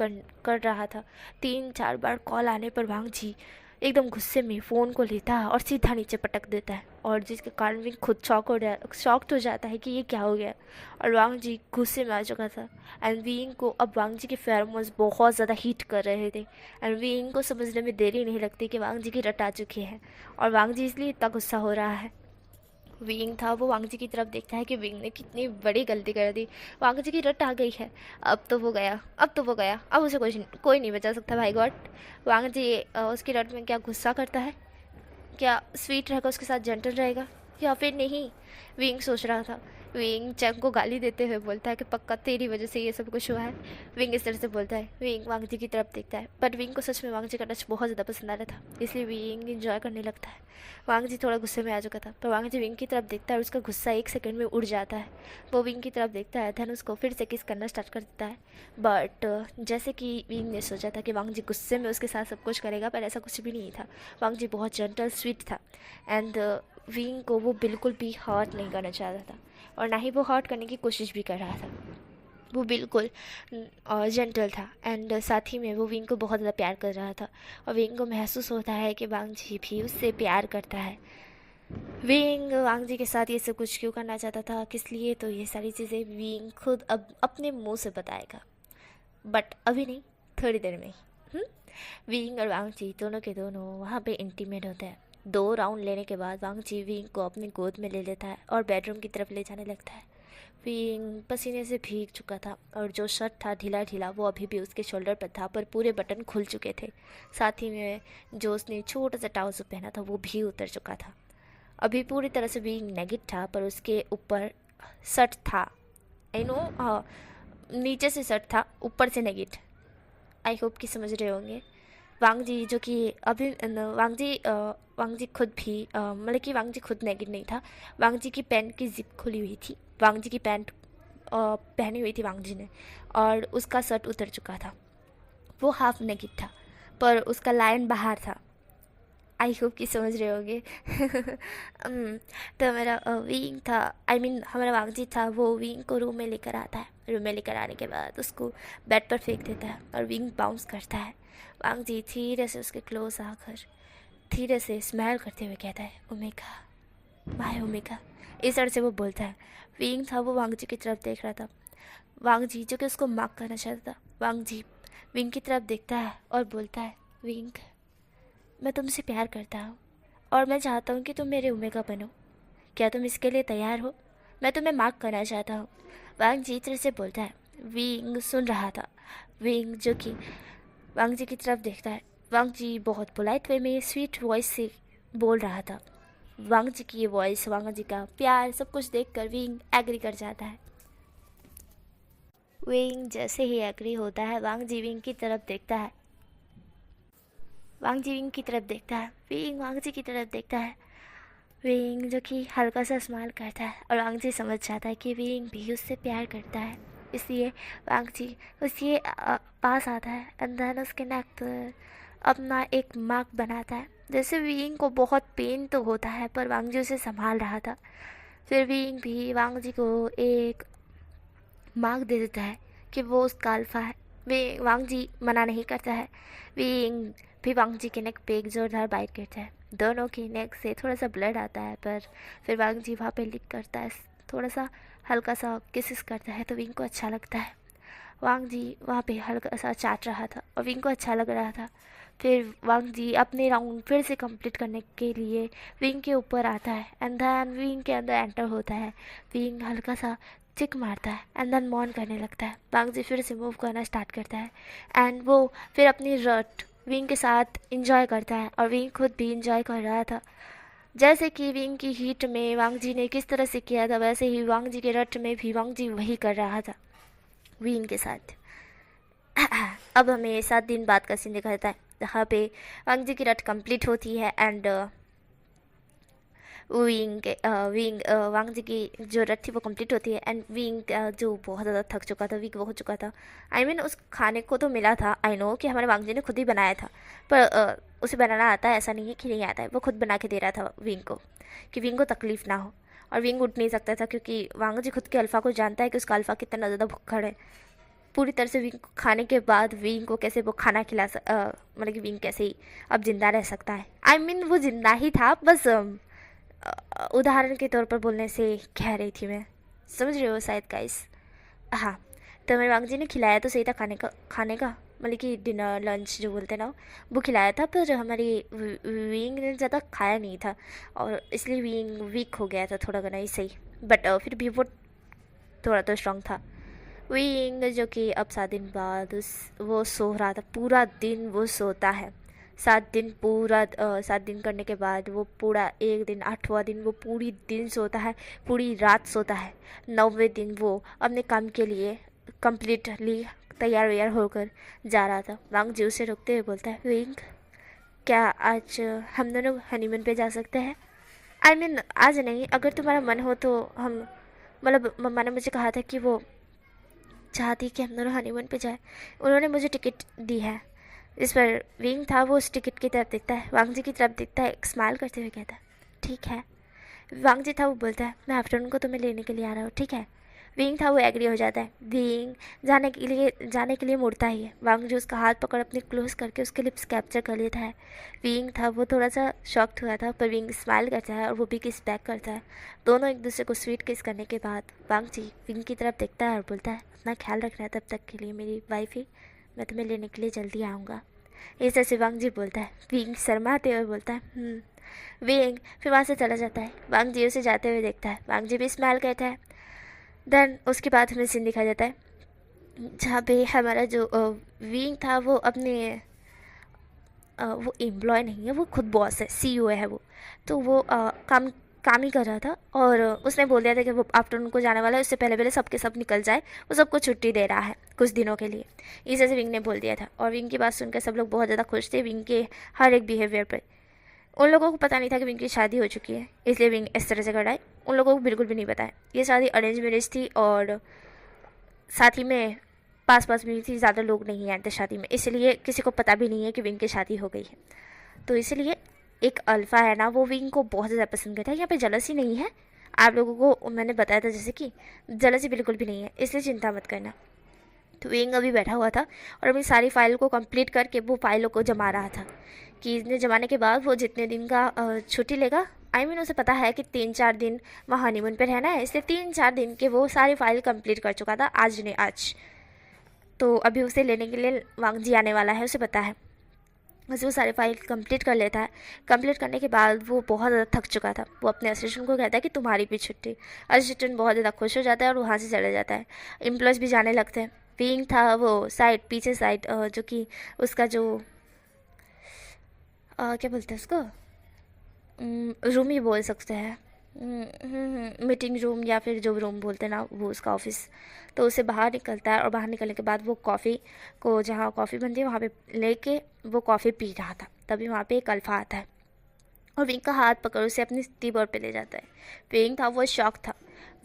S1: कर रहा था। 3-4 बार कॉल आने पर वांग जी एकदम गुस्से में फ़ोन को लेता है और सीधा नीचे पटक देता है, और जिसके कारण विंग खुद शॉक्ड हो जाता है कि ये क्या हो गया। और वांग जी गुस्से में आ चुका था, एंड विंग को अब वांग जी के फेरोमोन्स बहुत ज़्यादा हीट कर रहे थे, एंड विंग को समझने में देरी नहीं लगती कि वांग जी की रट आ चुकी है, और वांग जी इसलिए इतना गुस्सा हो रहा है। विंग था वो वांग जी की तरफ देखता है कि विंग ने कितनी बड़ी गलती कर दी। वांग जी की रट आ गई है, अब तो वो गया, अब उसे कोई नहीं बचा सकता भाई गॉड। वांग जी उसकी रट में क्या गुस्सा करता है, क्या स्वीट रहेगा उसके साथ, जेंटल रहेगा, या फिर नहीं। विंग सोच रहा था। विंग चंग को गाली देते हुए बोलता है कि पक्का तेरी वजह से ये सब कुछ हुआ है। विंग इस तरह से बोलता है। विंग वांग जी की तरफ देखता है, बट विंग को सच में वांग जी का टच बहुत ज़्यादा पसंद आ रहा था, इसलिए विंग इंजॉय करने लगता है। वांग जी थोड़ा गुस्से में आ चुका था, पर वांग जी विंग की तरफ देखता है और उसका गुस्सा 1 सेकंड में उड़ जाता है। वो विंग की तरफ देखता है, धन उसको फिर से किस करना स्टार्ट कर देता है। बट जैसे कि विंग ने सोचा था कि वांग जी गुस्से में उसके साथ सब कुछ करेगा, पर ऐसा कुछ भी नहीं था। वांग जी बहुत जेंटल स्वीट था, एंड विंग को वो बिल्कुल भी हर्ट नहीं करना चाहता था, और ना ही वो हर्ट करने की कोशिश भी कर रहा था। वो बिल्कुल जेंटल था, एंड साथ ही में वो विंग को बहुत ज़्यादा प्यार कर रहा था, और विंग को महसूस होता है कि वांग जी भी उससे प्यार करता है। विंग वांग जी के साथ ये सब कुछ क्यों करना चाहता था, किस लिए, तो ये सारी चीज़ें विंग खुद अब अपने मुंह से बताएगा, बट अभी नहीं, थोड़ी देर में ही। विंग और वांग जी दोनों के दोनों वहाँ पे इंटीमेट होते हैं। 2 राउंड लेने के बाद वांग जी विंग को अपनी गोद में ले लेता है और बेडरूम की तरफ ले जाने लगता है। विंग पसीने से भीग चुका था, और जो शर्ट था ढीला ढीला वो अभी भी उसके शोल्डर पर था, पर पूरे बटन खुल चुके थे। साथ ही में जो उसने छोटा सा ट्राउज़र पहना था वो भी उतर चुका था। अभी पूरी तरह से विंग नेगिड था, पर उसके ऊपर शर्ट था। आई नो नीचे से शर्ट था, ऊपर से नेगिड। आई होप कि समझ रहे होंगे। वांग जी जो कि अभी वांग जी खुद भी मतलब कि वांग जी खुद नेगिड नहीं था। वांग जी की पैंट की जिप खुली हुई थी। वांग जी की पैंट पहनी हुई थी वांग जी ने, और उसका शर्ट उतर चुका था। वो हाफ नेगिड था, पर उसका लाइन बाहर था। आई होप कि समझ रहे होंगे। तो मेरा विंग था, आई मीन हमारा वांगजी था, वो विंग को रूम में लेकर आता है। रूम में लेकर आने के बाद उसको बेड पर फेंक देता है और विंग बाउंस करता है। वांगजी धीरे से उसके क्लोज आकर धीरे से स्माइल करते हुए कहता है, ओमेगा, माय ओमेगा। इस तरह से वो बोलता है। विंग था वो वांगजी की तरफ देख रहा था। वांगजी जो कि उसको मार्क करना चाहता था, वांगजी विंग की तरफ देखता है और बोलता है, विंग, मैं तुमसे प्यार करता हूँ और मैं चाहता हूँ कि तुम मेरे ओमेगा बनो। क्या तुम इसके लिए तैयार हो? मैं तुम्हें मार्क करना चाहता हूँ। वांग जी तरह से बोलता है। विंग सुन रहा था। विंग जो कि वांग जी की तरफ देखता है। वांग जी बहुत पोलाइट वे में स्वीट वॉइस से बोल रहा था। वांग जी की ये वॉइस, वांग जी का प्यार, सब कुछ देखकर विंग एग्री कर जाता है। विंग जैसे ही एग्री होता है, वांग जी विंग की तरफ देखता है। वांग जी विंग की तरफ देखता है। विंग वांग जी की तरफ देखता है। विंग जो कि हल्का सा स्माइल करता है और वांग जी समझ जाता है कि विंग भी उससे प्यार करता है। इसलिए वांग जी उसके पास आता है, अंदर उसके नेक पर अपना एक मार्क बनाता है। जैसे विंग को बहुत पेन तो होता है, पर वांग जी उसे संभाल रहा था। फिर विंग भी वांग जी को एक मार्क दे देता है कि वो उसका अल्फा है। वे वांग जी मना नहीं करता है। विंग भी वांग जी के नेक पे एक जोरदार बाइट करता है। दोनों के नेक से थोड़ा सा ब्लड आता है, पर फिर वांग जी वहाँ पे लिक करता है, थोड़ा सा हल्का सा किसिस करता है, तो विंग को अच्छा लगता है। वांग जी वहाँ पे हल्का सा चाट रहा था और विंग को अच्छा लग रहा था। फिर वांग जी अपने राउंड फिर से कंप्लीट करने के लिए विंग के ऊपर आता है एंड देन विंग के अंदर एंटर होता है। विंग हल्का सा चिक मारता है एंड देन मॉन करने लगता है। वांग जी फिर से मूव करना स्टार्ट करता है एंड वो फिर अपनी रट विंग के साथ इंजॉय करता है और विंग खुद भी इंजॉय कर रहा था। जैसे कि विंग की हीट में वांग जी ने किस तरह से किया था, वैसे ही वांग जी के रट में भी वांग जी वही कर रहा था विंग के साथ। अब हमें 7 दिन बाद का सीन दिखा देता है, जहाँ पे वांग जी की रट कंप्लीट होती है एंड विंग वांग जी की जो रट थी वो कंप्लीट होती है एंड विंग जो बहुत ज़्यादा थक चुका था, वीक हो चुका था। आई मीन उस खाने को तो मिला था, आई नो कि हमारे वांग जी ने खुद ही बनाया था, पर उसे बनाना आता है ऐसा नहीं है कि नहीं आता है। वो खुद बना के दे रहा था विंग को कि विंग को तकलीफ़ ना हो, और विंग उठ नहीं सकता था क्योंकि वांग जी खुद के अल्फ़ा को जानता है कि उसका अल्फ़ा कितना ज़्यादा भुक्खड़ है। पूरी तरह से विंग को खाने के बाद विंग को कैसे वो खाना मतलब कि विंग कैसे ही अब ज़िंदा रह सकता है। आई मीन वो ज़िंदा ही था, बस उदाहरण के तौर पर बोलने से कह रही थी मैं, समझ रहे हो शायद गाइस। हाँ, तो मेरे वांग जी ने खिलाया तो सही था खाने का मतलब कि डिनर लंच जो बोलते हैं ना, वो खिलाया था, पर हमारी विंग ने ज़्यादा खाया नहीं था और इसलिए विंग वीक हो गया था थोड़ा घना ही सही, बट फिर भी वो थोड़ा तो स्ट्रांग था। विंग जो कि अब 7 दिन बाद वो सो रहा था, पूरा दिन वो सोता है। 7 दिन करने के बाद वो पूरा एक दिन, 8वां दिन वो पूरी दिन सोता है, पूरी रात सोता है। 9वें दिन वो अपने काम के लिए कम्प्लीटली तैयार वैयार होकर जा रहा था। वांग जी उसे रोकते हुए बोलता है, विंग, क्या आज हम दोनों हनीमून पे जा सकते हैं? आई मीन आज नहीं, अगर तुम्हारा मन हो तो हम, मतलब मम्मा ने मुझे कहा था कि वो चाहती कि हम दोनों हनीमून पे जाए, उन्होंने मुझे टिकट दी है। इस पर विंग था वो उस टिकट की तरफ देखता है, वांग जी की तरफ देखता है, एक स्माइल करते हुए कहता है, ठीक है। वांग जी था वो बोलता है, मैं आफ्टरनून को तुम्हें लेने के लिए आ रहा हूँ, ठीक है। विंग था वो एग्री हो जाता है। विंग जाने के लिए मुड़ता ही है। वांग जी उसका हाथ पकड़ अपने क्लोज करके उसके लिप्स कैप्चर कर लेता है। विंग था वो थोड़ा सा शॉक्ड हुआ था, पर विंग स्माइल करता है और वो भी किस बैक करता है। दोनों एक दूसरे को स्वीट किस करने के बाद वांग जी विंग की तरफ देखता है और बोलता है, अपना ख्याल रखना है तब तक के लिए मेरी वाइफ ही, मैं तुम्हें लेने के लिए जल्दी आऊँगा। इस तरह से वांग जी बोलता है। विंग शर्माते हुए बोलता है विंग फिर वहाँ से चला जाता है। वांग जी उसे जाते हुए देखता है, वांग जी भी स्माइल करता है। देन उसके बाद हमें सीन दिखाया जाता है जहाँ पे हमारा जो विंग था वो अपने वो एम्प्लॉय नहीं है, वो खुद बॉस है, CEO है वो, तो वो काम ही कर रहा था और उसने बोल दिया था कि वो आफ्टरनून को जाने वाला है, उससे पहले पहले सबके सब निकल जाए, वो सबको छुट्टी दे रहा है कुछ दिनों के लिए। इस वजह से विंग ने बोल दिया था और विंग की बात सुनकर सब लोग बहुत ज़्यादा खुश थे विंग के हर एक बिहेवियर पर। उन लोगों को पता नहीं था कि विंग की शादी हो चुकी है, इसलिए विंग इस तरह से कर रहा है। उन लोगों को बिल्कुल भी नहीं पता है ये शादी अरेंज मैरिज थी और साथ ही में पास भी थी, ज़्यादा लोग नहीं आए थे शादी में, इसलिए किसी को पता भी नहीं है कि विंग की शादी हो गई है। तो इसलिए एक अल्फ़ा है ना वो विंग को बहुत ज़्यादा पसंद करता है। यहाँ पे जलसी नहीं है, आप लोगों को मैंने बताया था जैसे कि जलसी बिल्कुल भी नहीं है, इसलिए चिंता मत करना। तो विंग अभी बैठा हुआ था और अपनी सारी फाइल को कंप्लीट करके वो फाइलों को जमा रहा था कि इतने जमाने के बाद वो जितने दिन का छुट्टी लेगा, उसे पता है कि 3-4 दिन वहाँ हनीमून पे रहना है, इसलिए 3-4 दिन के वो सारी फाइल कंप्लीट कर चुका था, आज ने आज। तो अभी उसे लेने के लिए वांग जी आने वाला है, उसे पता है। बस वो सारे फाइल कंप्लीट कर लेता है। कंप्लीट करने के बाद वो बहुत ज़्यादा थक चुका था, वो अपने असिस्टेंट को कहता है कि तुम्हारी भी छुट्टी। असिस्टेंट बहुत ज़्यादा खुश हो जाता है और वहाँ से चले जाता है। एम्प्लॉयज़ भी जाने लगते हैं। विंग था वो साइड, पीछे साइड, जो कि उसका जो क्या बोलते हैं उसको, रूम ही बोल सकते हैं, मीटिंग रूम या फिर जो रूम बोलते हैं ना वो उसका ऑफिस। तो उसे बाहर निकलता है और बाहर निकलने के बाद वो कॉफ़ी को, जहाँ कॉफ़ी बनती है वहाँ पे लेके वो कॉफ़ी पी रहा था, तभी वहाँ पे एक अल्फ़ा आता है और विंग का हाथ पकड़ उसे अपनी कीबोर्ड पे ले जाता है। विंग था वो शॉक था,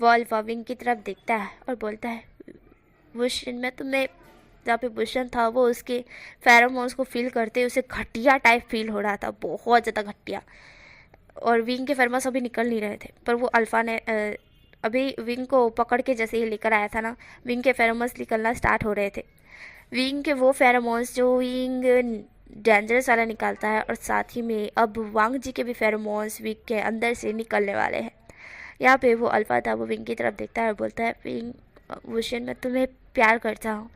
S1: वो अल्फ़ा विंग की तरफ देखता है और बोलता है वुशन, मैं तुम्हें, जहाँ पे वुशन था वो उसके फेरोमोन्स को फील करते उसे घटिया टाइप फील हो रहा था, बहुत ज़्यादा घटिया। और विंग के फेरोमोन्स अभी निकल नहीं रहे थे, पर वो अल्फ़ा ने अभी विंग को पकड़ के जैसे ही लेकर आया था ना, विंग के फेरोमोन्स निकलना स्टार्ट हो रहे थे। विंग के वो फेरोमोन्स जो विंग डेंजरस वाला निकालता है, और साथ ही में अब वांग जी के भी फेरोमोन्स विंग के अंदर से निकलने वाले हैं। यहाँ पे वो अल्फ़ा था वो विंग की तरफ देखता है और बोलता है विंग, वुशन, मैं तुम्हें प्यार करता हूँ,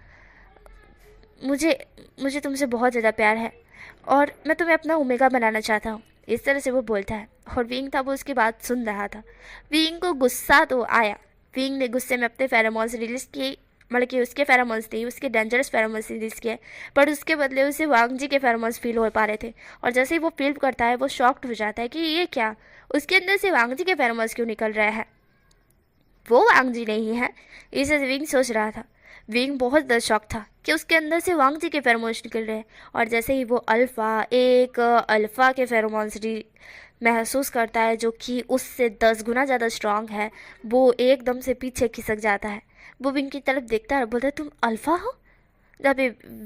S1: मुझे मुझे तुमसे बहुत ज़्यादा प्यार है और मैं तुम्हें अपना ओमेगा बनाना चाहता हूँ। इस तरह से वो बोलता है और विंग था वो उसकी बात सुन रहा था। विंग को गुस्सा तो आया, विंग ने गुस्से में अपने फेरोमोन्स रिलीज़ किए, मतलब कि उसके फेरोमोन्स नहीं, उसके डेंजरस फेरोमोन्स रिलीज़ किए, पर उसके बदले उसे वांग जी के फेरोमोन्स फील हो पा रहे थे। और जैसे ही वो फील करता है वो शॉक्ड हो जाता है कि ये क्या, उसके अंदर से वांग जी के फेरोमोन्स क्यों निकल रहे हैं, वो वांग जी नहीं है। इसे विंग सोच रहा था। विंग बहुत ज़्यादा शॉक था कि उसके अंदर से वांग जी के फेरोमोन्स निकल रहे हैं। और जैसे ही वो अल्फ़ा के फेरोमोन्स महसूस करता है जो कि उससे 10 गुना ज़्यादा स्ट्रांग है, वो एकदम से पीछे खिसक जाता है। वो विंग की तरफ देखता है और बोलता है तुम अल्फ़ा हो। जब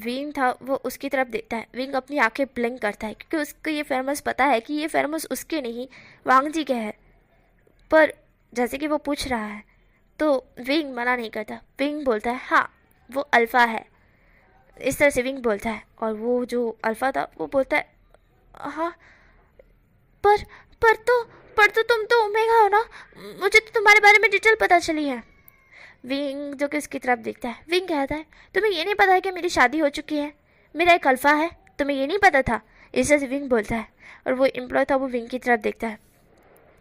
S1: विंग था वो उसकी तरफ देखता है, विंग अपनी आंखें ब्लिंक करता है क्योंकि उसको ये फेरोमोन्स पता है कि ये फेरोमोन्स उसके नहीं वांग जी के हैं। पर जैसे कि वो पूछ रहा है तो विंग मना नहीं करता। विंग बोलता है हाँ वो अल्फ़ा है, इस तरह से विंग बोलता है। और वो जो अल्फ़ा था वो बोलता है हाँ, पर पर तो पर तो तुम तो ओमेगा हो ना, मुझे तो तुम्हारे बारे में डिटेल पता चली है। विंग जो कि उसकी तरफ देखता है, विंग कहता है तुम्हें ये नहीं पता है कि मेरी शादी हो चुकी है, मेरा एक अल्फ़ा है, तुम्हें ये नहीं पता था। इस तरह से विंग बोलता है और वो एम्प्लॉय था वो विंग की तरफ देखता है।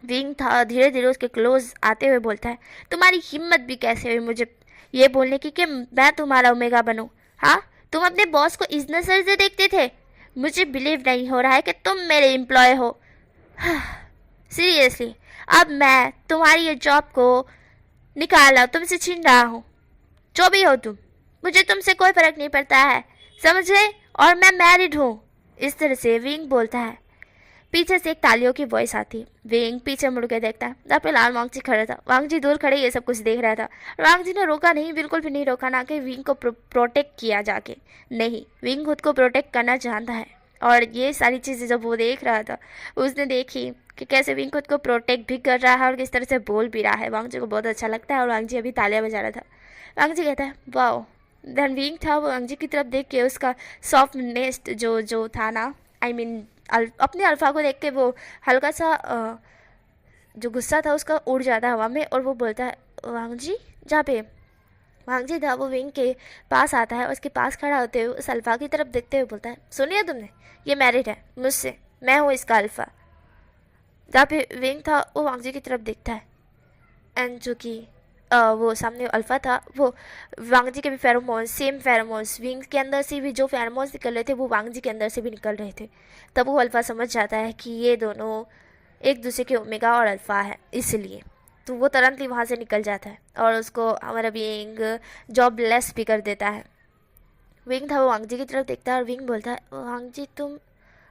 S1: विंग था धीरे धीरे उसके क्लोज आते हुए बोलता है तुम्हारी हिम्मत भी कैसे हुई मुझे ये बोलने की कि मैं तुम्हारा ओमेगा बनूं। हाँ, तुम अपने बॉस को इस नजर से देखते थे, मुझे बिलीव नहीं हो रहा है कि तुम मेरे एम्प्लॉय हो। सीरियसली, अब मैं तुम्हारी ये जॉब को निकाला, तुमसे छीन रहा हूँ। जो भी हो तुम, मुझे तुमसे कोई फर्क नहीं पड़ता है, समझे? और मैं मैरिड हूँ। इस तरह से विंग बोलता है। पीछे से एक तालियों की वॉइस आती। विंग पीछे मुड़ के देखता है, जहाँ पे लाल वांग जी खड़ा था। वांग जी दूर खड़े ये सब कुछ देख रहा था। वांग जी ने रोका नहीं, बिल्कुल भी नहीं रोका, ना कि विंग को प्रोटेक्ट किया जाके, नहीं, विंग खुद को प्रोटेक्ट करना चाहता है। और ये सारी चीज़ें जब वो देख रहा था, उसने देखी कि कैसे विंग खुद को प्रोटेक्ट भी कर रहा है और किस तरह से बोल भी रहा है। वांग जी को बहुत अच्छा लगता है और वांग जी अभी तालियां बजा रहा था। वांग जी कहता है वाओ। धन विंग था वो वांग जी की तरफ देख के उसका सॉफ्टनेस जो था ना, अपने अल्फ़ा को देख के वो हल्का सा जो गुस्सा था उसका उड़ जाता है हवा में और वो बोलता है वांग जी। जहाँ पे वांग जी था वो विंग के पास आता है, उसके पास खड़ा होते हुए उस अल्फ़ा की तरफ देखते हुए बोलता है सुनिए तुमने, ये मैरिड है मुझसे, मैं हूँ इसका अल्फ़ा। जहाँ पे विंग था वो वांग जी की तरफ देखता है एंड जो कि वो सामने अल्फ़ा था वो वांग जी के भी फेरोमोन्स, सेम फेरोमोन्स, विंग के अंदर से भी जो फेरोमोन्स निकल रहे थे वो वांग जी के अंदर से भी निकल रहे थे। तब वो अल्फ़ा समझ जाता है कि ये दोनों एक दूसरे के ओमेगा और अल्फ़ा है, इसलिए तो वो तुरंत ही वहाँ से निकल जाता है और उसको हमारा विंग जॉब लेस भी कर देता है। विंग था वो वांग जी की तरफ देखता है और विंग बोलता है वांग जी तुम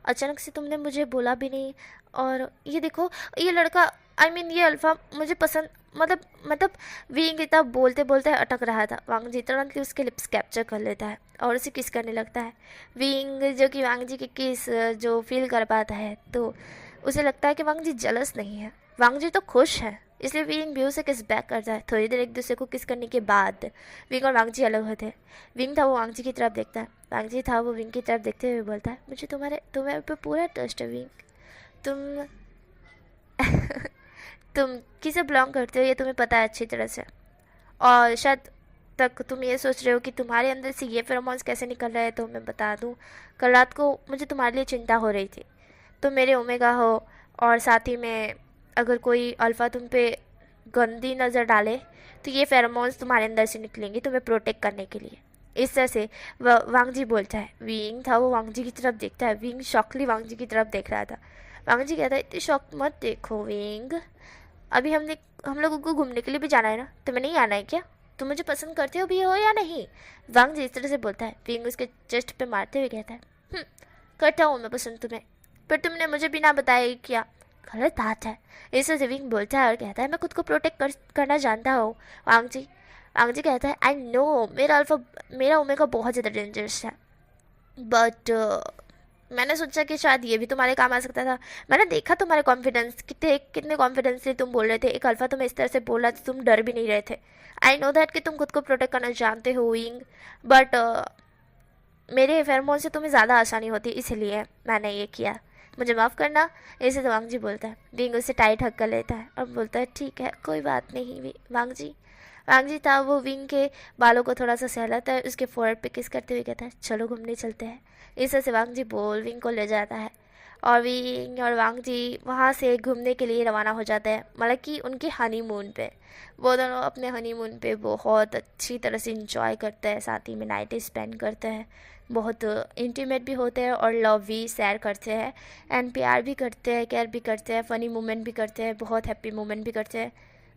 S1: अचानक से तुमने मुझे बोला भी नहीं, और ये देखो ये लड़का, ये अल्फ़ा मुझे पसंद, मतलब विंग इतना बोलते बोलते अटक रहा था। वांग जी तुरंत ही उसके लिप्स कैप्चर कर लेता है और उसे किस करने लगता है। विंग जो कि वांग जी के किस जो फील कर पाता है, तो उसे लगता है कि वांग जी जलस नहीं है, वांग जी तो खुश है, इसलिए विंग भी उसे किस बैक करता है। थोड़ी देर एक दूसरे को किस करने के बाद विंग और वांग जी अलग होते हैं। विंग था वो वांग जी की तरफ देखता है, वांग जी था वो विंग की तरफ देखते हुए बोलता है, मुझे तुम्हारे पे पूरा ट्रस्ट है विंग। तुम तुम किसे बिलोंग करते हो ये तुम्हें पता है अच्छी तरह से, और शायद तक तुम ये सोच रहे हो कि तुम्हारे अंदर से ये फेरोमोन्स कैसे निकल रहे हैं। तो मैं बता दूं, कल रात को मुझे तुम्हारे लिए चिंता हो रही थी। तुम मेरे ओमेगा हो, और साथ ही में अगर कोई अल्फ़ा तुम पे गंदी नज़र डाले तो ये फेरोमोन्स तुम्हारे अंदर से निकलेंगे तुम्हें प्रोटेक्ट करने के लिए। इस तरह से वांग जी बोलता है। विंग था वो वांग जी की तरफ देखता है, विंग शॉकली वांग जी की तरफ देख रहा था। वांग जी कहता है, इतनी शौक मत देखो विंग, अभी हम लोगों को घूमने के लिए भी जाना है ना, तुम्हें नहीं आना है क्या? तुम मुझे पसंद करते हो भी हो या नहीं? वांग जी इस तरह से बोलता है। विंग उसके चेस्ट पे मारते हुए कहता है, "हम्म, करता हूँ मैं पसंद तुम्हें, पर तुमने मुझे बिना बताए ही किया, गलत बात है।" इस तरह से विंग बोलता है और कहता है, मैं खुद को प्रोटेक्ट करना जानता हूँ वांग जी कहता है, आई नो मेरा ओमेगा बहुत ज़्यादा डेंजरस है, बट मैंने सोचा कि शायद ये भी तुम्हारे काम आ सकता था। मैंने देखा तुम्हारे कॉन्फिडेंस, कितने कॉन्फिडेंस से तुम बोल रहे थे, एक अल्फा तुम्हें इस तरह से बोल रहा था, तुम डर भी नहीं रहे थे। आई नो दैट कि तुम खुद को प्रोटेक्ट करना जानते हो विंग, बट मेरे फेरोमोन से तुम्हें ज़्यादा आसानी होती, इसलिए मैंने ये किया, मुझे माफ़ करना। ऐसे तो वांग जी बोलता है। विंग उससे टाइट हक कर लेता है और बोलता है, ठीक है कोई बात नहीं वांग जी था वो विंग के बालों को थोड़ा सा सहलाता है, उसके फोrehead पे किस करते हुए कहता है, चलो घूमने चलते हैं। इस तरह से वांग जी बोल विंग को ले जाता है, और विंग और वांग जी वहाँ से घूमने के लिए रवाना हो जाते हैं, मतलब कि उनके हनीमून पे। वो दोनों अपने हनीमून पे बहुत अच्छी तरह से इंजॉय करते हैं, साथ ही में नाइट स्पेंड करते हैं, बहुत इंटीमेट भी होते हैं और लव भी शेयर करते हैं, एंड प्यार भी करते हैं, केयर भी करते हैं, फ़नी मोमेंट भी करते हैं, बहुत हैप्पी मोमेंट भी करते हैं,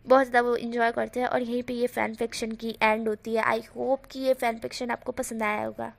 S1: बहुत ज़्यादा वो इन्जॉय करते हैं। और यहीं पे ये फ़ैन फिक्शन की एंड होती है। आई होप कि ये फ़ैन फिक्शन आपको पसंद आया होगा।